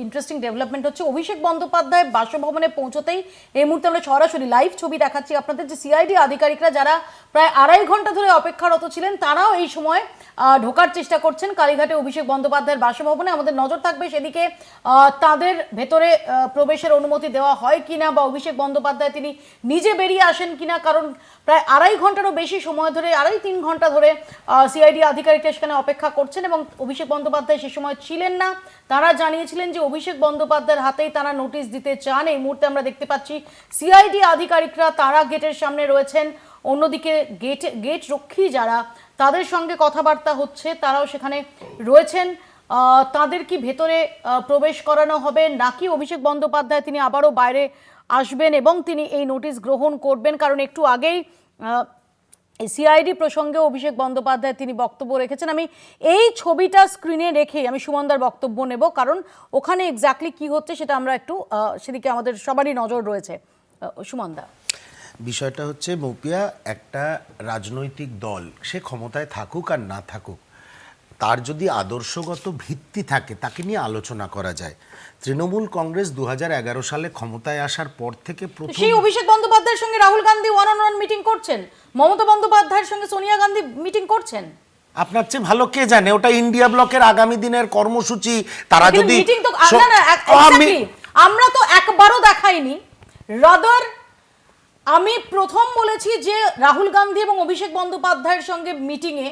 ইন্টারেস্টিং ডেভেলপমেন্ট হচ্ছে, অভিষেক বন্দ্যোপাধ্যায় বাসভবনে পৌঁছতেই এই মুহূর্তে আমরা সরাসরি লাইভ ছবি দেখাচ্ছি আপনাদের, যে সিআইডি আধিকারিকরা যারা প্রায় 2.5 ঘন্টা ধরে অপেক্ষারত ছিলেন, তারাও এই সময় ঢোকার চেষ্টা করছেন কালীঘাটে অভিষেক বন্দ্যোপাধ্যায়ের বাসভবনে। আমাদের নজর থাকবে সেদিকে, তাদের ভেতরে প্রবেশের অনুমতি দেওয়া হয় কিনা, বা অভিষেক বন্দ্যোপাধ্যায় তিনি নিজে বেরিয়ে আসেন কিনা, কারণ প্রায় 2.5 ঘন্টারও বেশি সময় ধরে, 2.5-3 ঘন্টা ধরে সিআইডি আধিকারিকরা সেখানে অপেক্ষা করছেন, এবং অভিষেক বন্দ্যোপাধ্যায় সে সময় ছিলেন না। তারা জানিয়েছিলেন যে অভিষেক বন্দ্যোপাধ্যায়ের হাতেই তারা নোটিশ দিতে চান। এই মুহূর্তে আমরা দেখতে পাচ্ছি সিআইডি আধিকারিকরা তারা গেটের সামনে রয়েছেন, অন্যদিকে গেট রক্ষী যারা, তাদের সঙ্গে কথাবার্তা হচ্ছে, তারাও সেখানে রয়েছেন। তাদের কি ভেতরে প্রবেশ করানো হবে, নাকি অভিষেক বন্দ্যোপাধ্যায় তিনি আবারও বাইরে আসবেন এবং তিনি এই নোটিশ গ্রহণ করবেন? কারণ একটু আগেই সিআইডি প্রসঙ্গে অভিষেক বন্দ্যোপাধ্যায় তিনি বক্তব্য রেখেছেন। আমি এই ছবিটা স্ক্রিনে রেখেই আমি সুমনদার বক্তব্য নেব, কারণ ওখানে এক্স্যাক্টলি কি হচ্ছে সেটা আমরা একটু সেদিকে আমাদের সবারই নজর রয়েছে। সুমনদা, বিষয়টা হচ্ছে মপিয়া, একটা রাজনৈতিক দল সে ক্ষমতায় থাকুক আর না থাকুক, তার যদি আদর্শগত ভিত্তি থাকে তাকে নিয়ে আলোচনা করা যায়। তৃণমূল কংগ্রেস 2011 সালে ক্ষমতায় আসার পর থেকে সেই অভিষেক বন্দ্যোপাধ্যায়ের সঙ্গে রাহুল গান্ধী ওয়ান মিটিং করছেন, মমতা বন্দ্যোপাধ্যায়ের সঙ্গে সোনিয়া গান্ধী মিটিং করছেন। আপনার চেয়ে ভালো কে জানে, ওটা ইন্ডিয়া ব্লকের আগামী দিনের কর্মসূচি। তারা যদি মিটিং তো আমরা তো একবারও দেখাইনি, রাদার আমি প্রথম বলেছি যে রাহুল গান্ধী এবং অভিষেক বন্দ্যোপাধ্যায়ের সঙ্গে মিটিংয়ে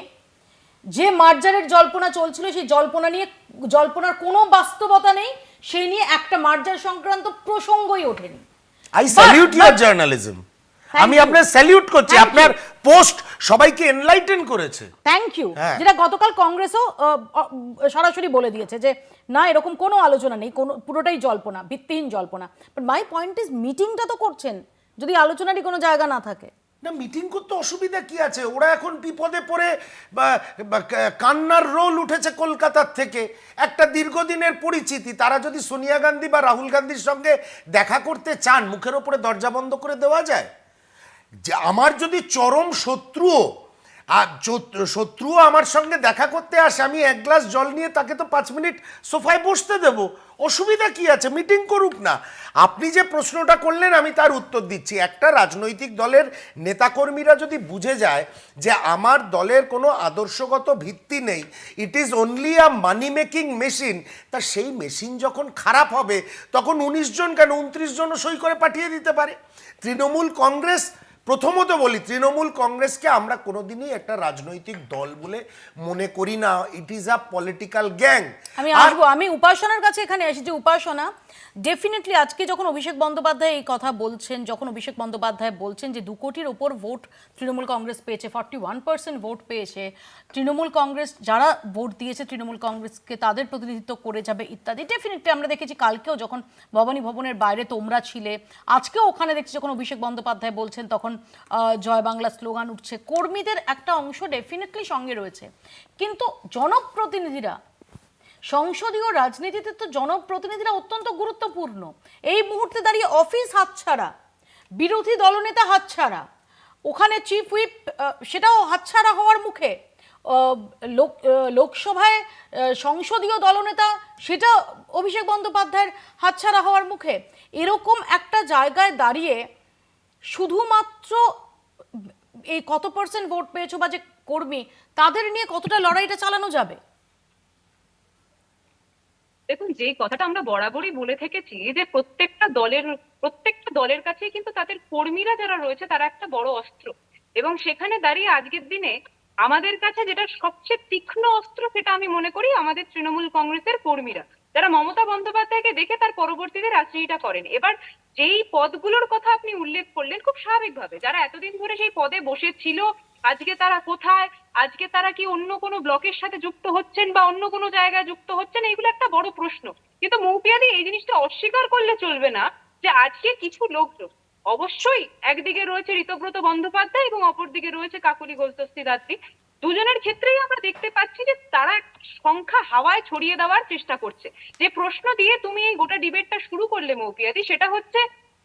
যে মার্জারের জল্পনা চলছিল, সেই জল্পনার কোনো বাস্তবতা নেই, সেই নিয়ে একটা মার্জার সংক্রান্ত প্রসঙ্গই ওঠেনি। আই স্যালিউট ইওর জার্নালিজম, আমি আপনার স্যালিউট করছি, আপনার পোস্ট সবাইকে এনলাইটেন করেছে। Thank you. যেটা গতকাল কংগ্রেসও সরাসরি বলে দিয়েছে যে না, এরকম কোনো আলোচনা নেই, কোনো পুরোটাই জল্পনা, ভিত্তিহীন জল্পনা। বাট মাই পয়েন্ট ইজ, মিটিংটা তো করছেন যদি আলোচনারই কোনো জায়গা না থাকে। না, মিটিং করতে অসুবিধা কি আছে? ওরা এখন বিপদে পড়ে কান্নার রোল উঠেছে কলকাতার থেকে, একটা দীর্ঘদিনের পরিচিতি। তারা যদি সোনিয়া গান্ধী বা রাহুল গান্ধীর সঙ্গে দেখা করতে চান, মুখের ওপরে দরজা বন্ধ করে দেওয়া যায়? যে আমার যদি চরম শত্রুও আমার সঙ্গে দেখা করতে আসে, আমি 1 গ্লাস জল নিয়ে তাকে তো 5 মিনিট সোফায় বসতে দেব, অসুবিধা কি আছে? মিটিং করুক না। আপনি যে প্রশ্নটা করলেন আমি তার উত্তর দিচ্ছি। একটা রাজনৈতিক দলের নেতাকর্মীরা যদি বুঝে যায় যে আমার দলের কোনো আদর্শগত ভিত্তি নেই, it is only a money making machine, তা সেই মেশিন যখন খারাপ হবে তখন 19 জন কেন 29 জনও সই করে পাঠিয়ে দিতে পারে। তৃণমূল কংগ্রেস প্রথমত বলি, তৃণমূল কংগ্রেসকে আমরা কোনোদিনই একটা রাজনৈতিক দল বলে মনে করি না। It is a political gang. আমি আসবো, আমি উপাসনার কাছে এখানে আসি যে উপাসনা ডেফিনেটলি আজকে যখন অভিষেক বন্দ্যোপাধ্যায় এই কথা বলছেন, যখন অভিষেক বন্দ্যোপাধ্যায় বলছেন যে 2 কোটির ওপর ভোট তৃণমূল কংগ্রেস পেয়েছে, 41% ভোট পেয়েছে, তৃণমূল কংগ্রেস যারা ভোট দিয়েছে তৃণমূল কংগ্রেসকে তাদের প্রতিনিধিত্ব করে যাবে ইত্যাদি, ডেফিনেটলি আমরা দেখেছি কালকেও যখন ভবানী ভবনের বাইরে তোমরা ছিলে, আজকেও ওখানে দেখছি যখন অভিষেক বন্দ্যোপাধ্যায় বলছেন তখন জয় বাংলা স্লোগান উঠছে, কর্মীদের একটা অংশ ডেফিনেটলি সঙ্গে রয়েছে। কিন্তু জনপ্রতিনিধিরা, সংসদীয় রাজনীতিতে তো জনপ্রতিনিধিরা অত্যন্ত গুরুত্বপূর্ণ। এই মুহূর্তে দাঁড়িয়ে অফিস হাতছাড়া, বিরোধী দলনেতা হাতছাড়া, ওখানে চিফ হুইপ সেটাও হাতছাড়া হওয়ার মুখে, লোকসভায় সংসদীয় দলনেতা সেটা অভিষেক বন্দ্যোপাধ্যায়ের হাতছাড়া হওয়ার মুখে, এরকম একটা জায়গায় দাঁড়িয়ে শুধুমাত্র এই কত পার্সেন্ট ভোট পেয়েছো বা যে কর্মী তাদের নিয়ে কতটা লড়াইটা চালানো যাবে? দেখুন, যে কথাটা আমরা বরাবরই বলে থেকেছি যে প্রত্যেকটা দলের কাছে কিন্তু তাদের কর্মীরা যারা রয়েছে তারা একটা বড় অস্ত্র, এবং সেখানে দাঁড়িয়ে আজকের দিনে আমাদের কাছে যেটা সবচেয়ে তীক্ষ্ণ অস্ত্র সেটা আমি মনে করি আমাদের তৃণমূল কংগ্রেসের কর্মীরা, যারা মমতা বন্দ্যোপাধ্যায়কে দেখে তার পরবর্তীতে রাজনীতিটা করেন। এবার যেই পদগুলোর কথা আপনি উল্লেখ করলেন খুব স্বাভাবিকভাবে, যারা এতদিন ধরে সেই পদে বসেছিল আজকে তারা কোথায়, আজকে তারা কি অন্য কোনো ব্লকের সাথে যুক্ত হচ্ছেন বা অন্য কোনো জায়গায় যুক্ত হচ্ছেন, এইগুলো একটা বড় প্রশ্ন। কিন্তু মৌপিয়াদি এই জিনিসটা অস্বীকার করলে চলবে না যে আজকে কিছু লোকজন, অবশ্যই একদিকে রয়েছে ঋতব্রত বন্দ্যোপাধ্যায় এবং অপরদিকে রয়েছে কাকলি গোলতস্তি দাত্রী, দুজনের ক্ষেত্রেই আমরা দেখতে পাচ্ছি যে তারা সংখ্যা হাওয়ায় ছড়িয়ে দেওয়ার চেষ্টা করছে। যে প্রশ্ন দিয়ে তুমি এই গোটা ডিবেটটা শুরু করলে মৌপিয়াদি, সেটা হচ্ছে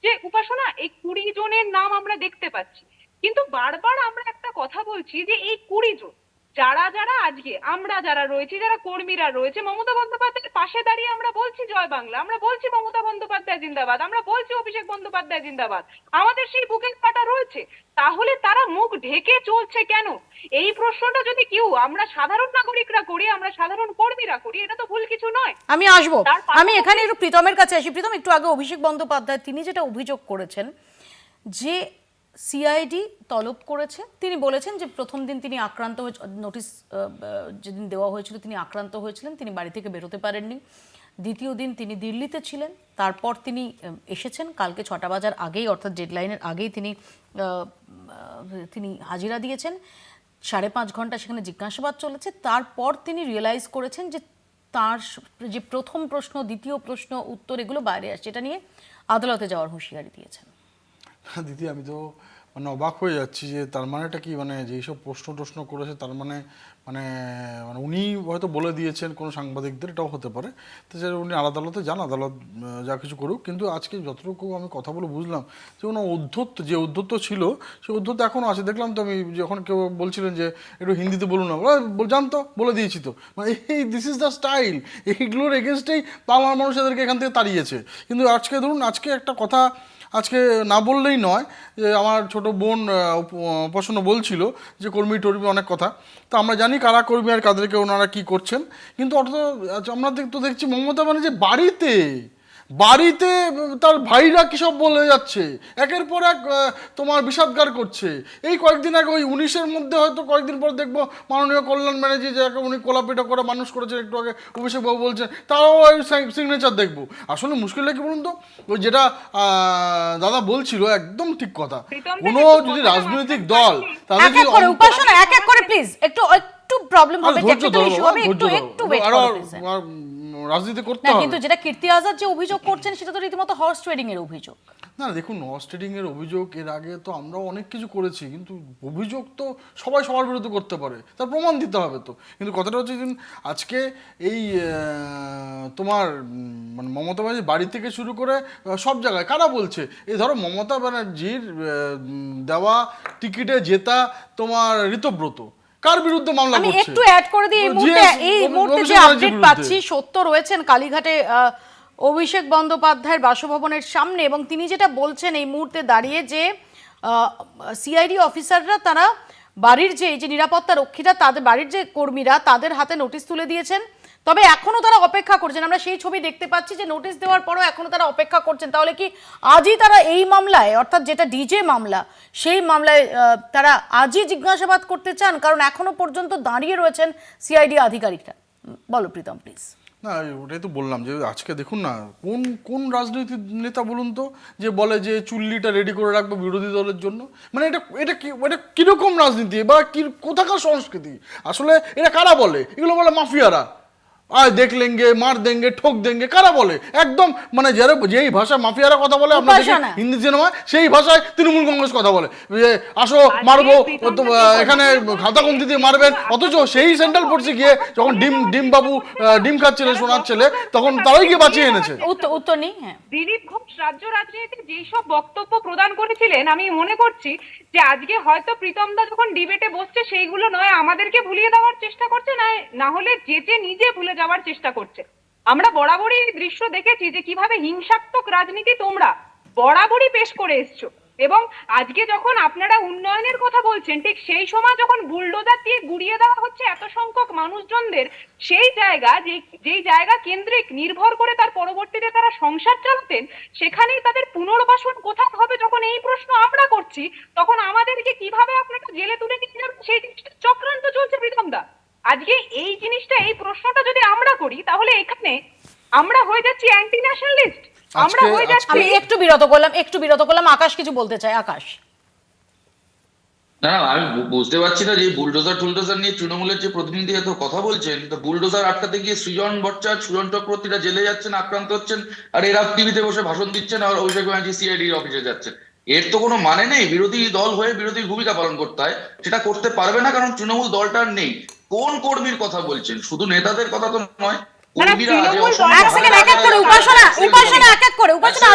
যে উপাসনা এই 20 জনের নাম আমরা দেখতে পাচ্ছি, কিন্তু বারবার আমরা একটা কথা বলছি যে এই 20 জন যারা আজকে আমরা যারা রয়েছি, যারা কর্মীরা রয়েছে, মমতা বন্দ্যোপাধ্যায়ের পাশে দাঁড়িয়ে আমরা বলছি জয় বাংলা, আমরা বলছি মমতা বন্দ্যোপাধ্যায় জিন্দাবাদ, আমরা বলছি অভিষেক বন্দ্যোপাধ্যায় জিন্দাবাদ, আমাদের সেই বুকের পাটা রয়েছে, তাহলে তারা মুখ ঢেকে চলছে কেন? এই প্রশ্নটা যদি কেউ আমরা সাধারণ নাগরিকরা করি, আমরা সাধারণ কর্মীরা করি, এটা তো ভুল কিছু নয়। আমি আসবো, আমি এখানে একটু প্রীতমের কাছে আসি। প্রীতম, একটু আগে অভিষেক বন্দ্যোপাধ্যায় তিনি যেটা অভিযোগ করেছেন যে সিআইডি তলব করেছে, তিনি বলেছেন যে প্রথম দিন তিনি আক্রান্ত হয়ে, নোটিশ যেদিন দেওয়া হয়েছিল তিনি আক্রান্ত হয়েছিলেন, তিনি বাড়ি থেকে বেরোতে পারেননি, দ্বিতীয় দিন তিনি দিল্লিতে ছিলেন, তারপর তিনি এসেছেন কালকে 6টা বাজার আগেই, অর্থাৎ ডেডলাইনের আগেই তিনি হাজিরা দিয়েছেন, 5.5 ঘন্টা সেখানে জিজ্ঞাসাবাদ চলেছে, তারপর তিনি রিয়েলাইজ করেছেন যে তার যে প্রথম প্রশ্ন, দ্বিতীয় প্রশ্ন, উত্তর এগুলো বাইরে আসছে, এটা নিয়ে আদালতে যাওয়ার হুঁশিয়ারি দিয়েছেন। দিদি, আমি তো মানে অবাক হয়ে যাচ্ছি যে তার মানেটা কি, মানে যেসব প্রশ্ন করেছে তার মানে মানে মানে উনি হয়তো বলে দিয়েছেন কোনো সাংবাদিকদের, এটাও হতে পারে, তো যে উনি আদালতে যান, আদালত যা কিছু করুক। কিন্তু আজকে যতটুকু আমি কথা বলে বুঝলাম যে কোনো উদ্ধত্ত ছিল, সেই উদ্ধত্ত এখনও আছে। দেখলাম তো আমি যখন কেউ বলছিলেন যে একটু হিন্দিতে বলুন না, জানতো বলে দিয়েছি তো, মানে এই দিস ইজ দ্য স্টাইল, এইগুলোর এগেনস্টেই বাংলার মানুষ এদেরকে এখান থেকে তাড়িয়েছে। কিন্তু আজকে ধরুন, আজকে একটা কথা আজকে না বললেই নয়, যে আমার ছোট বোন প্রশ্ন বলছিল যে কর্মী অনেক কথা, তো আমরা জানি কারা কর্মী আর কাদেরকে ওনারা কী করছেন। কিন্তু অর্থ আমরা তো দেখছি মমতা ব্যানার্জি বাড়িতে তার ভাইরা কী সব বলে যাচ্ছে, একের পর এক তোমার বিষাদগার করছে। এই কয়েকদিন আগে ওই 19-এর মধ্যে হয়তো কয়েকদিন পর দেখবো মাননীয় কল্যাণ ব্যানার্জি, যাকে উনি কোলাপেটা করে মানুষ করেছেন, একটু আগে অভিষেকবাবু বলছেন, তারাও ওই সিগনেচার দেখবো। আসলে মুশকিলটা কি বলুন তো, ওই যেটা দাদা বলছিল একদম ঠিক কথা, কোনো যদি রাজনৈতিক দল তাদের এক এক করে উপাসনা, এক এক করে প্লিজ, একটু প্রবলেম হবে, টেকনিক্যাল ইস্যু হবে, একটু ওয়েট করুন। রাজনীতি করতে না, হবে। কিন্তু যেটা কীর্তি আজাদ যে অভিযোগ করছেন সেটা তো রীতিমতো হর্স ট্রেডিং এর অভিযোগ। না দেখুন, হর্স ট্রেডিং এর অভিযোগ এর আগে তো আমরাও অনেক কিছু করেছি, কিন্তু অভিযোগ তো সবাই সবার বিরুদ্ধে করতে পারে, তার প্রমাণ দিতে হবে তো। কিন্তু কথাটা হচ্ছে যে আজকে এই তোমার মানে মমতা ব্যানার্জি বাড়ি থেকে শুরু করে সব জায়গায় কারা বলছে, এই ধরো মমতা ব্যানার্জির দেওয়া টিকিটে জেতা তোমার ঋতব্রত, কার বিরুদ্ধে মামলা করছে? আমি একটু অ্যাড করে দিই, এই মুহূর্তে যে আপডেট পাচ্ছি, সত্য রয়েছেন কালীঘাটে অভিষেক বন্দ্যোপাধ্যায়ের বাসভবনের সামনে, এবং তিনি যেটা বলছেন এই মুহূর্তে দাঁড়িয়ে যে সিআইডি অফিসাররা তারা বাড়ির যে নিরাপত্তা রক্ষীরা, তাদের বাড়ির যে কর্মীরা, তাদের হাতে নোটিশ তুলে দিয়েছেন, তবে এখনো তারা অপেক্ষা করছেন, আমরা সেই ছবি দেখতে পাচ্ছি যে নোটিশ দেওয়ার পরও এখনো তারা অপেক্ষা করছেন। তাহলে কি আজই তারা এই মামলায়, অর্থাৎ যেটা ডিজে মামলা, সেই মামলায় তারা আজই জিজ্ঞাসাবাদ করতে চান? কারণ এখনো পর্যন্ত দাঁড়িয়ে রয়েছেন সিআইডি আধিকারিকরা। বলো প্রীতম প্লিজ। না, ওটাই তো বললাম যে আজকে দেখুন না, কোন কোন রাজনৈতিক নেতা বলুন তো যে বলে যে চুল্লিটা রেডি করে রাখবো বিরোধী দলের জন্য? মানে এটা কিরকম রাজনীতি বা কি কোথাকার সংস্কৃতি? আসলে এটা কারা বলে? এগুলো বলে মাফিয়ারা। আয় দেখ লেঙ্গে, মার দেঙ্গে, ঠোক দেঙ্গে, কারা বলে? একদম মানে যেই ভাষায় মাফিয়ারা কথা বলে আপনার হিন্দি সিনেমায়, সেই ভাষায় তৃণমূল কংগ্রেস কথা বলে যে আসো মারবো, এখানে খাতাকন্তি দিয়ে মারবেন। অথচ সেই সেন্ট্রাল পড়ছে গিয়ে যখন ডিম বাবু ডিম খাচ্ছিলেন সোনার ছেলে, তখন তারাই গিয়ে বাঁচিয়ে এনেছে। উত্তর নেই। হ্যাঁ, দিলীপ ঘোষ রাজ্য রাজনীতিতে যেসব বক্তব্য প্রদান করেছিলেন, আমি মনে করছি যে আজকে হয়তো প্রীতমদা যখন ডিবেটে বসছে সেইগুলো নয় আমাদেরকে ভুলিয়ে দেওয়ার চেষ্টা করছে, না হলে যেচে নিজে ভুলে যাওয়ার চেষ্টা করছে। আমরা বরাবরই এই দৃশ্য দেখেছি যে কিভাবে হিংসাত্মক রাজনীতি তোমরা বরাবরই পেশ করে এসছো, এবং আজকে যখন আপনারা উন্নয়নের কথা বলছেন ঠিক সেই সময় যখন বুলডোজার দিয়ে গুড়িয়ে দেওয়া হচ্ছে এত সংখ্যক মানুষজনদের সেই জায়গা, যেই জায়গা কেন্দ্রিক নির্ভর করে তার পরবর্তীতে তারা সংসার চালাতেন, সেখানেই তাদের পুনর্বাসন কোথায় হবে যখন এই প্রশ্ন আমরা করছি, তখন আমাদেরকে কিভাবে আপনারা জেলে তুলে নিয়ে যাবেন সেই জিনিসটা চক্রান্ত চলছে প্রীতমদা। আজকে এই জিনিসটা, এই প্রশ্নটা যদি আমরা করি তাহলে এখানে আমরা হয়ে যাচ্ছি অ্যান্টি ন্যাশনালিস্ট, আমরা হয়ে যাচ্ছি। আমি একটু বিরত করলাম। আকাশ কিছু বলতে চাই। আকাশ। না, আমি বুঝতে পারছি না যে বুলডোজার নিয়ে তৃণমূলের যে প্রতিনিধি এত কথা বলছেন, তো বুলডোজার আটকাতে গিয়ে সৃজন ভট্টাচার্য, সুজন চক্রবর্তীরা জেলে যাচ্ছেন, আক্রান্ত হচ্ছেন, আর এরা টিভিতে বসে ভাষণ দিচ্ছেন, আর অভিষেক ব্যানার্জি সিআইডির অফিসে যাচ্ছেন। এর তো কোনো মানে নেই। বিরোধী দল হয়ে বিরোধী ভূমিকা পালন করতে হয়, সেটা করতে পারবে না, কারণ তৃণমূল দলটার নেই। কোন কর্মীর কথা বলছেন? শুধু নেতাদের কথা তো নয়, কর্মীরা এক সেকেন্ড, এক এক করে উপাসনা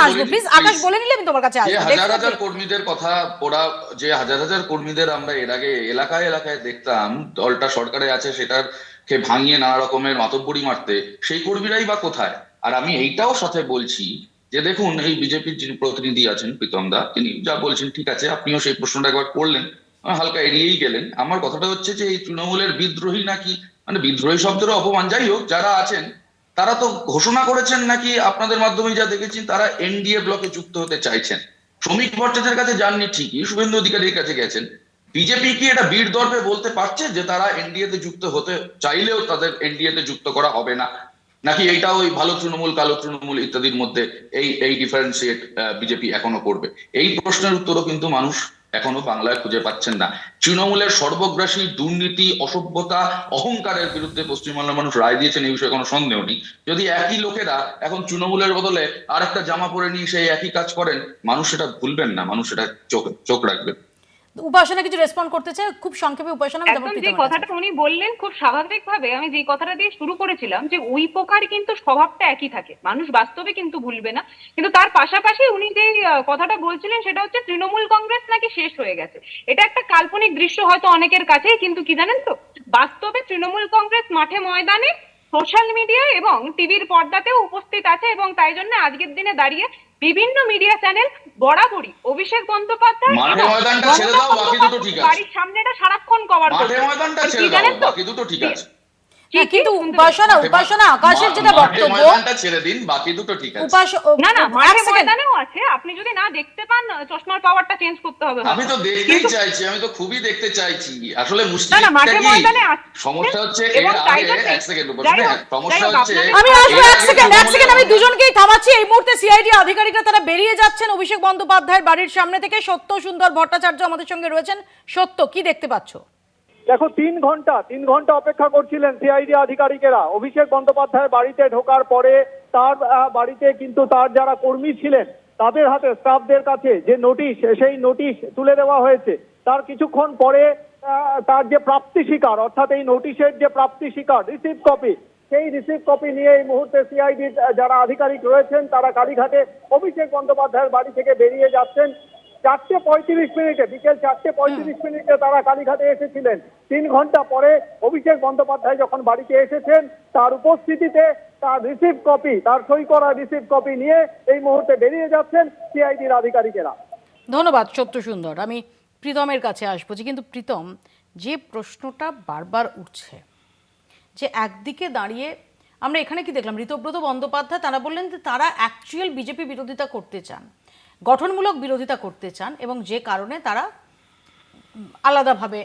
আসবো প্লিজ। আকাশ বলে নিলে আমি তোমার কাছে আসবো। হাজার কর্মীদের কথা, ওরা যে হাজার কর্মীদের আমরা এর আগে এলাকায় এলাকায় দেখতাম, দলটা সরকারে আছে সেটাকে ভাঙিয়ে নানা রকমের মাতব্বরি মারতে, সেই কর্মীরাই বা কোথায়? আর আমি এইটাও সাথে বলছি যে দেখুন, এই বিজেপির যিনি প্রতিনিধি আছেন প্রীতম দা, তিনি যা বলছেন ঠিক আছে, আপনিও সেই প্রশ্নটা একবার করলেন, হালকা এড়িয়েই গেলেন। আমার কথাটা হচ্ছে যে এই তৃণমূলের বিদ্রোহী নাকি, মানে বিদ্রোহী শব্দের অপমান, যাই হোক, যারা আছেন তারা তো ঘোষণা করেছেন নাকি, আপনাদের মাধ্যমে যা দেখেছি, তারা এনডিএ ব্লকে যুক্ত হতে চাইছেন। শ্রমিক ভট্টাচার্যের কাছে যাননি ঠিকই, শুভেন্দু অধিকারীর কাছে গেছেন। বিজেপি কি এটা বীর দর্পে বলতে পারছে যে তারা এনডিএ তে যুক্ত হতে চাইলেও তাদের এনডিএ তে যুক্ত করা হবে না? নাকি এইটা ওই ভালো তৃণমূল, কালো তৃণমূল ইত্যাদির মধ্যে এই ডিফারেন্সিয়েট বিজেপি এখনো করবে? এই প্রশ্নের উত্তরও কিন্তু মানুষ এখনো বাংলায় খুঁজে পাচ্ছেন না। তৃণমূলের সর্বগ্রাসী দুর্নীতি, অসভ্যতা, অহংকারের বিরুদ্ধে পশ্চিমবাংলার মানুষ রায় দিয়েছেন, এই বিষয়ে কোনো সন্দেহ নেই। যদি একই লোকেরা এখন তৃণমূলের বদলে আরেকটা জামা পরে নিয়ে সেই একই কাজ করেন, মানুষ সেটা ভুলবেন না, মানুষ সেটা চোখ রাখবেন। উপাসনা কিছু রেসপন্ড করতে চাই খুব সংক্ষেপে। উপাসনা, একদম যে কথাটা উনি বললেন খুব স্বাভাবিকভাবে, আমি যে কথাটা দিয়ে শুরু করেছিলাম যে উই পোকার কিন্তু স্বভাবটা একই থাকে, মানুষ বাস্তবে কিন্তু ভুলবে না। কিন্তু তার পাশাপাশি উনি যে কথাটা বলছিলেন সেটা হচ্ছে তৃণমূল কংগ্রেস নাকি শেষ হয়ে গেছে। এটা একটা কাল্পনিক দৃশ্য হয়তো অনেকের কাছেই, কিন্তু কি জানেন তো, বাস্তবে তৃণমূল কংগ্রেস মাঠে ময়দানে, সোশ্যাল মিডিয়া এবং টিভির পর্দাতেও উপস্থিত আছে, এবং তাই জন্য আজকের দিনে দাঁড়িয়ে বিভিন্ন মিডিয়া চ্যানেল বরাবরই অভিষেক বন্দ্যোপাধ্যায় বাড়ির সামনেটা সারাক্ষণ কভার করছে। বাকি দুটো ঠিক আছে, কিন্তু উপাসনা আকাশের যেটা বক্তব্য, ছেড়ে দিন, বাকি দুটো ঠিক আছে। না মাঠে ময়দানেও আছে, আপনি যদি না দেখতে পান চশমার পাওয়ারটা চেঞ্জ করতে হবে। আমি তো দেখতেই চাইছি, আমি তো খুবই দেখতে চাইছি। আসলে মুশকিলটা কি, সমস্যা হচ্ছে এর আগে এক সেকেন্ড সমস্যা হচ্ছে, আমি আসবো এক সেকেন্ড আমি দুজনকেই থামাচ্ছি। এই মুহূর্তে সিআইডি আধিকারিকরা তারা বেরিয়ে যাচ্ছেন অভিষেক বন্দ্যোপাধ্যায়ের বাড়ির সামনে থেকে। সত্য সুন্দর ভট্টাচার্য আমাদের সঙ্গে রয়েছেন। সত্য, কি দেখতে পাচ্ছ? দেখো, 3 ঘন্টা অপেক্ষা করছিলেন সিআইডি আধিকারিকেরা অভিষেক বন্দ্যোপাধ্যায়ের বাড়িতে ঢোকার পরে। তার বাড়িতে কিন্তু তার যারা কর্মী ছিলেন তাদের হাতে, স্টাফদের কাছে যে নোটিশ, সেই নোটিশ তুলে দেওয়া হয়েছে। তার কিছুক্ষণ পরে তার যে প্রাপ্তি স্বীকার, অর্থাৎ এই নোটিশের যে প্রাপ্তি স্বীকার, রিসিভ কপি, সেই রিসিভ কপি নিয়ে এই মুহূর্তে সিআইডি যারা আধিকারিক রয়েছেন তারা কালীঘাটে অভিষেক বন্দ্যোপাধ্যায়ের বাড়ি থেকে বেরিয়ে যাচ্ছেন। 4:35 মিনিটে, বিকেল 4:35 মিনিটে তারা কালীঘাটে এসেছিলেন। 3 ঘন্টা পরে অভিষেক বন্দ্যোপাধ্যায় যখন বাড়িতে এসেছেন, তার উপস্থিতিতে তার রিসিভ কপি, তার সই করা রিসিভ কপি নিয়ে এই মুহূর্তে বেরিয়ে যাচ্ছেন সিআইডির আধিকারিকেরা। ধন্যবাদ সত্য সুন্দর। আমি প্রীতমের কাছে আসবো। কিন্তু প্রীতম, যে প্রশ্নটা বারবার উঠছে যে একদিকে দাঁড়িয়ে আমরা এখানে কি দেখলাম, ঋতব্রত বন্দ্যোপাধ্যায় তারা বললেন যে তারা অ্যাকচুয়াল বিজেপি বিরোধিতা করতে চান, গঠনমূলক বিরোধিতা করতে চান, এবং যে কারণে তারা আলাদাভাবে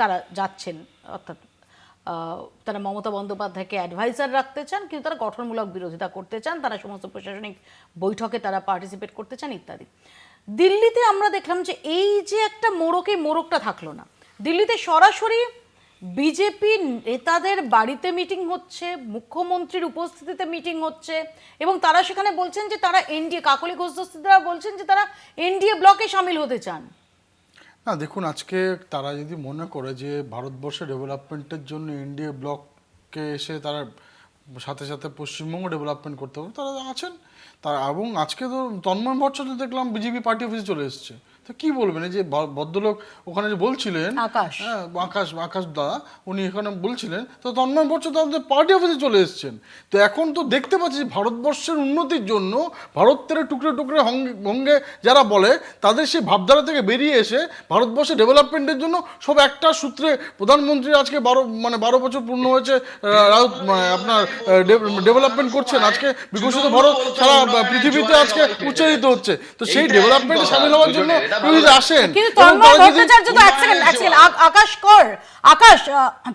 তারা যাচ্ছেন, অর্থাৎ তারা মমতা বন্দ্যোপাধ্যায়কে অ্যাডভাইজার রাখতে চান, কিন্তু তারা গঠনমূলক বিরোধিতা করতে চান, তারা সমস্ত প্রশাসনিক বৈঠকে তারা পার্টিসিপেট করতে চান ইত্যাদি। দিল্লিতে আমরা দেখলাম যে এই যে একটা মোড়কটা থাকলো না, দিল্লিতে সরাসরি বিজেপি নেতাদের বাড়িতে মিটিং হচ্ছে, মুখ্যমন্ত্রীর উপস্থিতিতে মিটিং হচ্ছে, এবং তারা সেখানে বলছেন যে তারা এনডিএ, কাকলি ঘোষ দস্তিদাররা বলছেন যে তারা এনডিএ ব্লকে সামিল হতে চান। না দেখুন, আজকে তারা যদি মনে করে যে ভারতবর্ষের ডেভেলপমেন্টের জন্য এনডিএ ব্লককে এসে তারা সাথে সাথে পশ্চিমবঙ্গ ডেভেলপমেন্ট করতে পারবে, তারা আছেন। তারা এবং আজকে তো তন্ময় ভট্টাচার্য দেখলাম বিজেপি পার্টি অফিসে চলে এসছে, তো কি বলবেন? এই যে ভদ্রলোক ওখানে যে বলছিলেন, আকাশ দা উনি এখানে বলছিলেন, তো তন্ময় ভট্টাচার্য পার্টি অফিসে চলে এসছেন। তো এখন তো দেখতে পাচ্ছি যে ভারতবর্ষের উন্নতির জন্য ভারতের টুকরে টুকরে ভঙ্গে যারা বলে, তাদের সেই ভাবধারা থেকে বেরিয়ে এসে ভারতবর্ষের ডেভেলপমেন্টের জন্য সব একটা সূত্রে প্রধানমন্ত্রী আজকে 12 বছর পূর্ণ হয়েছে আপনার ডেভেলপমেন্ট করছেন। আজকে বিকশিত ভারত সারা পৃথিবীতে আজকে উচ্চারিত হচ্ছে, তো সেই ডেভেলপমেন্টে সামিল হওয়ার জন্য আসেন।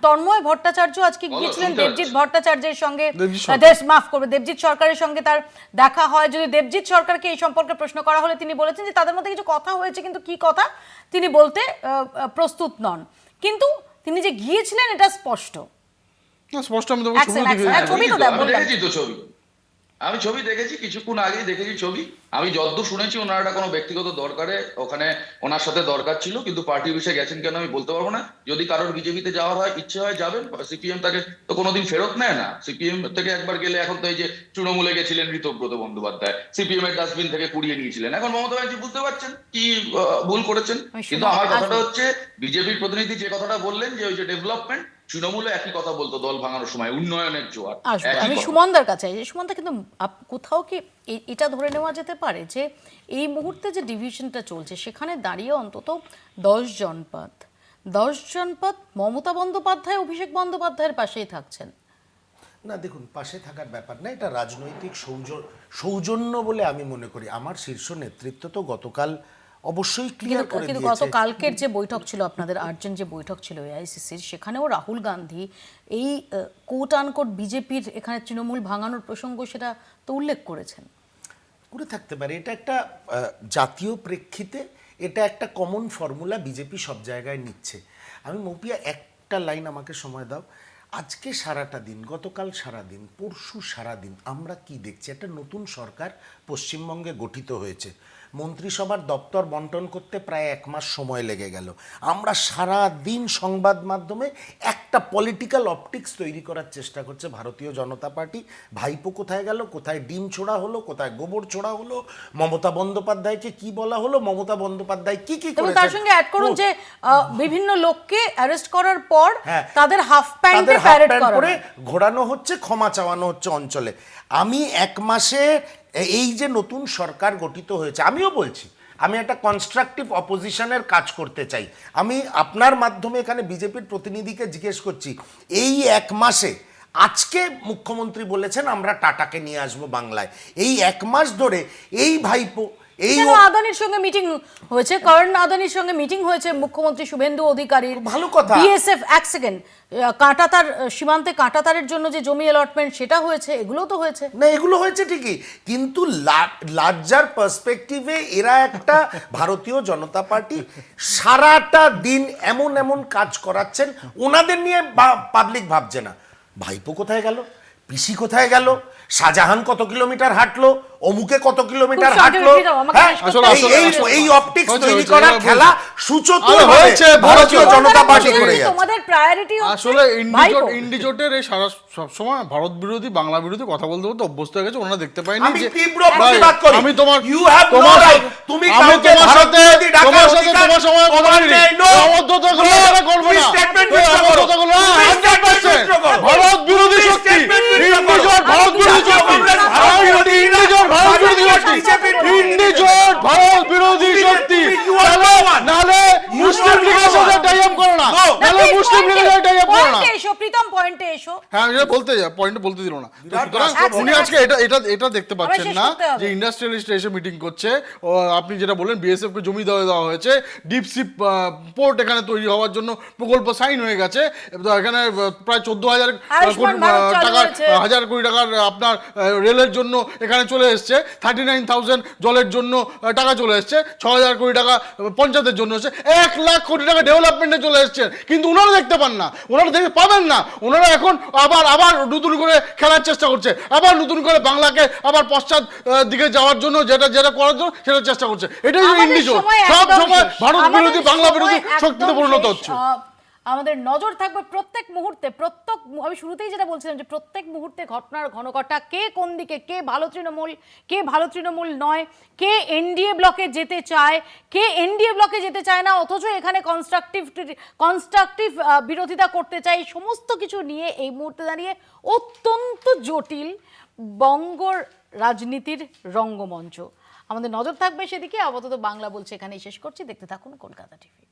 তন্ময় ভট্টাচার্য আজকে গিয়েছিলেন দেবজিৎ ভট্টাচার্যের সঙ্গে, দেবজিৎ সরকারের সঙ্গে তার দেখা হয়। যদি দেবজিৎ সরকারকে এই সম্পর্কে প্রশ্ন করা হলে তিনি বলেছেন যে তাদের মধ্যে কিছু কথা হয়েছে, কিন্তু কি কথা তিনি বলতে প্রস্তুত নন, কিন্তু তিনি যে গিয়েছিলেন এটা স্পষ্ট। আমি ছবি দেখেছি, কিছুক্ষণ আগেই দেখেছি ছবি। আমি যতদূর শুনেছি ওনার একটা কোনো ব্যক্তিগত দরকারে ওখানে ওনার সাথে দরকার ছিল, কিন্তু পার্টি অফিসে গেছেন কেন আমি বলতে পারবো না। যদি কারোর বিজেপিতে যাওয়ার হয়, ইচ্ছে হয় যাবেন। সিপিএম তাকে তো কোনোদিন ফেরত নেয় না। সিপিএম থেকে একবার গেলে, এখন তো এই যে তৃণমূলে গেছিলেন ঋতব্রত বন্দ্যোপাধ্যায়, সিপিএম এর ডাস্টবিন থেকে কুড়িয়ে নিয়েছিলেন। এখন মমতা ব্যানার্জি বুঝতে পারছেন কি ভুল করেছেন। কিন্তু আমার কথাটা হচ্ছে, বিজেপির প্রতিনিধি যে কথাটা বললেন যে ওই যে ডেভেলপমেন্ট, তৃণমূলে একই কথা বলতো দল ভাঙানোর সময়, উন্নয়নের জোয়ার। আমি সুমনদার কাছে, সুমনদা কিন্তু কোথাও কি এটা ধরে নেওয়া যেতে পারে যে এই মুহূর্তে যে ডিভিশনটা চলছে সেখানে দাঁড়িয়ে অন্তত 10 জনপদ মমতা বন্দ্যোপাধ্যায়, অভিষেক বন্দ্যোপাধ্যায়ের পাশেই থাকছেন? না দেখুন, পাশে থাকার ব্যাপার না, এটা রাজনৈতিক সৌজন্য বলে আমি মনে করি। আমার শীর্ষ নেতৃত্ব তো গতকাল অবশ্যই ক্লিয়ার করে দিয়েছে। গতকালকের যে বৈঠক ছিল আপনাদের, আর্জেন্ট যে বৈঠক ছিল এআইসিসির, সেখানেও রাহুল গান্ধী এই কোট আনকোট বিজেপির এখানে তৃণমূল ভাঙানোর প্রসঙ্গ সেটা তো উল্লেখ করেছেন। করে থাকতে পারে, এটা একটা জাতীয় প্রেক্ষিতে এটা একটা কমন ফর্মুলা বিজেপি সব জায়গায় নিচ্ছে। আমি মৌপিয়া একটা লাইন আমাকে সময় দাও। আজকে সারাটা দিন, গতকাল সারাদিন, পরশু সারাদিন আমরা কি দেখছি? একটা নতুন সরকার পশ্চিমবঙ্গে গঠিত হয়েছে, মন্ত্রিসভার দপ্তর বন্টন করতে প্রায় 1 মাস সময় লেগে গেল। আমরা সারা দিন সংবাদ মাধ্যমে একটা পলিটিক্যাল অপটিক্স তৈরি করার চেষ্টা করছে ভারতীয় জনতা পার্টি। ভাইপো কোথায় গেল, কোথায় ডিম ছোড়া হলো, কোথায় গোবর ছোড়া হলো, মমতা বন্দ্যোপাধ্যায়কে কি বলা হলো, মমতা বন্দ্যোপাধ্যায় কি কি করেছেন। তার সঙ্গে অ্যাড করুন যে বিভিন্ন লোককে অ্যারেস্ট করার পর তাদের হাফ প্যান্টে প্যারেড করে ঘোরানো হচ্ছে, ক্ষমা চাওয়ানো হচ্ছে অঞ্চলে। আমি 1 মাসে এই যে নতুন সরকার গঠিত হয়েছে, আমিও বলছি আমি একটা কনস্ট্রাকটিভ অপোজিশনের কাজ করতে চাই। আমি আপনার মাধ্যমে এখানে বিজেপির প্রতিনিধিকে জিজ্ঞেস করছি, এই 1 মাসে আজকে মুখ্যমন্ত্রী বলেছেন আমরা টাটাকে নিয়ে আসবো বাংলায়, এই 1 মাস ধরে এই ভাইপো এই আদানির সঙ্গে মিটিং হয়েছে, কারণ আদানির সঙ্গে মিটিং হয়েছে মুখ্যমন্ত্রী শুভেন্দু অধিকারীর। ভালো কথা। বিএসএফ, এক সেকেন্ড, কাঁটাতার সীমান্তে কাঁটাতারের জন্য যে জমি অ্যালটমেন্ট সেটা হয়েছে, এগুলো তো হয়েছে। না এগুলো হয়েছে ঠিকই, কিন্তু লার্জার পার্সপেক্টিভে এরা একটা ভারতীয় জনতা পার্টি সারাটা দিন এমন এমন কাজ করাচ্ছেন, ওনাদের নিয়ে পাবলিক ভাবছে না। ভাইপো কোথায় গেল, পিসি কোথায় গেল, শাহজাহান কত কিলোমিটার হাঁটলো, অমুকে কত কিলোমিটার হাঁটলো, এই অপটিক্স তৈরি করার খেলা সুচতুর হয়েছে ভারতীয় জনতা পার্টি করে যাচ্ছে। তোমাদের প্রায়োরিটি আসলে ইন্ডিজোটের এই সারা সব সময় ভারত বিরোধী, বাংলা বিরোধী কথা বলতে বলতে অভ্যস্ত হয়ে গেছে। ওনারা দেখতে পাইনি যে আমি তোমার তুমি কাউকে ভারত বিরোধী ডাকার অধিকার, তোমার সময় কথা বলিনি, অমধ্যতাগুলো করবে না, অমধ্যতাগুলো 100% ভারত বিরোধী শক্তি, ইন্ডিজোট ভারত বিরোধী শক্তি, ইন্ডিজোট ভারত বিরোধী শক্তি, ইন্ডিজোট ভারত বিরোধী শক্তি। নালে মুসলিম লীগের সাথে টাই আপ করো না, নালে মুসলিম লীগের সাথে টাই আপ করো না। এসো প্রীতম, পয়েন্টে এসো। হ্যাঁ এটা পয়েন্ট বলতে দিল না। তো সুতরাং উনি আজকে এটা দেখতে পাচ্ছেন না যে ইন্ডাস্ট্রিয়ালিস্ট এসে মিটিং করছে। ও আপনি যেটা বললেন বিএসএফ কে জমি দেওয়া হয়েছে, ডিপ সি পোর্ট এখানে তৈরি হওয়ার জন্য প্রকল্প সাইন হয়ে গেছে। তো এখানে প্রায় 14,000 কোটি টাকার আপনার রেলের জন্য এখানে চলে এসছে, 39,000 জলের জন্য টাকা চলে এসছে, 6,000 কোটি টাকা পঞ্চায়েতের জন্য এসছে, 1 লাখ কোটি টাকা ডেভেলপমেন্টে চলে এসছে। কিন্তু ওনারা দেখতে পান না, ওনারা দেখতে পাবেন না। ওনারা এখন আবার নতুন করে খেলার চেষ্টা করছে, আবার নতুন করে বাংলাকে আবার পশ্চাৎ দিকে যাওয়ার জন্য যেটা করার জন্য সেটা চেষ্টা করছে। এটাই ইন্ডিজোর, সব সময় ভারত বিরোধী বাংলা বিরোধী শক্তিতে পরিণত হচ্ছে। আমাদের নজর থাকবে প্রত্যেক মুহূর্তে, আমি শুরুতেই যেটা বলছিলাম যে প্রত্যেক মুহূর্তে ঘটনার ঘনঘটা, কে কোন দিকে, কে ভালো তৃণমূল, কে ভালো তৃণমূল নয়, কে এনডিএ ব্লকে যেতে চায়, কে এনডিএ ব্লকে যেতে চায় না, অথচ এখানে কনস্ট্রাকটিভ বিরোধিতা করতে চায়। এই সমস্ত কিছু নিয়ে এই মুহূর্তে দাঁড়িয়ে অত্যন্ত জটিল বঙ্গর রাজনীতির রঙ্গমঞ্চ। আমাদের নজর থাকবে সেদিকে। আপাতত বাংলা বলছে এখানেই শেষ করছি। দেখতে থাকুন কলকাতা টিভি।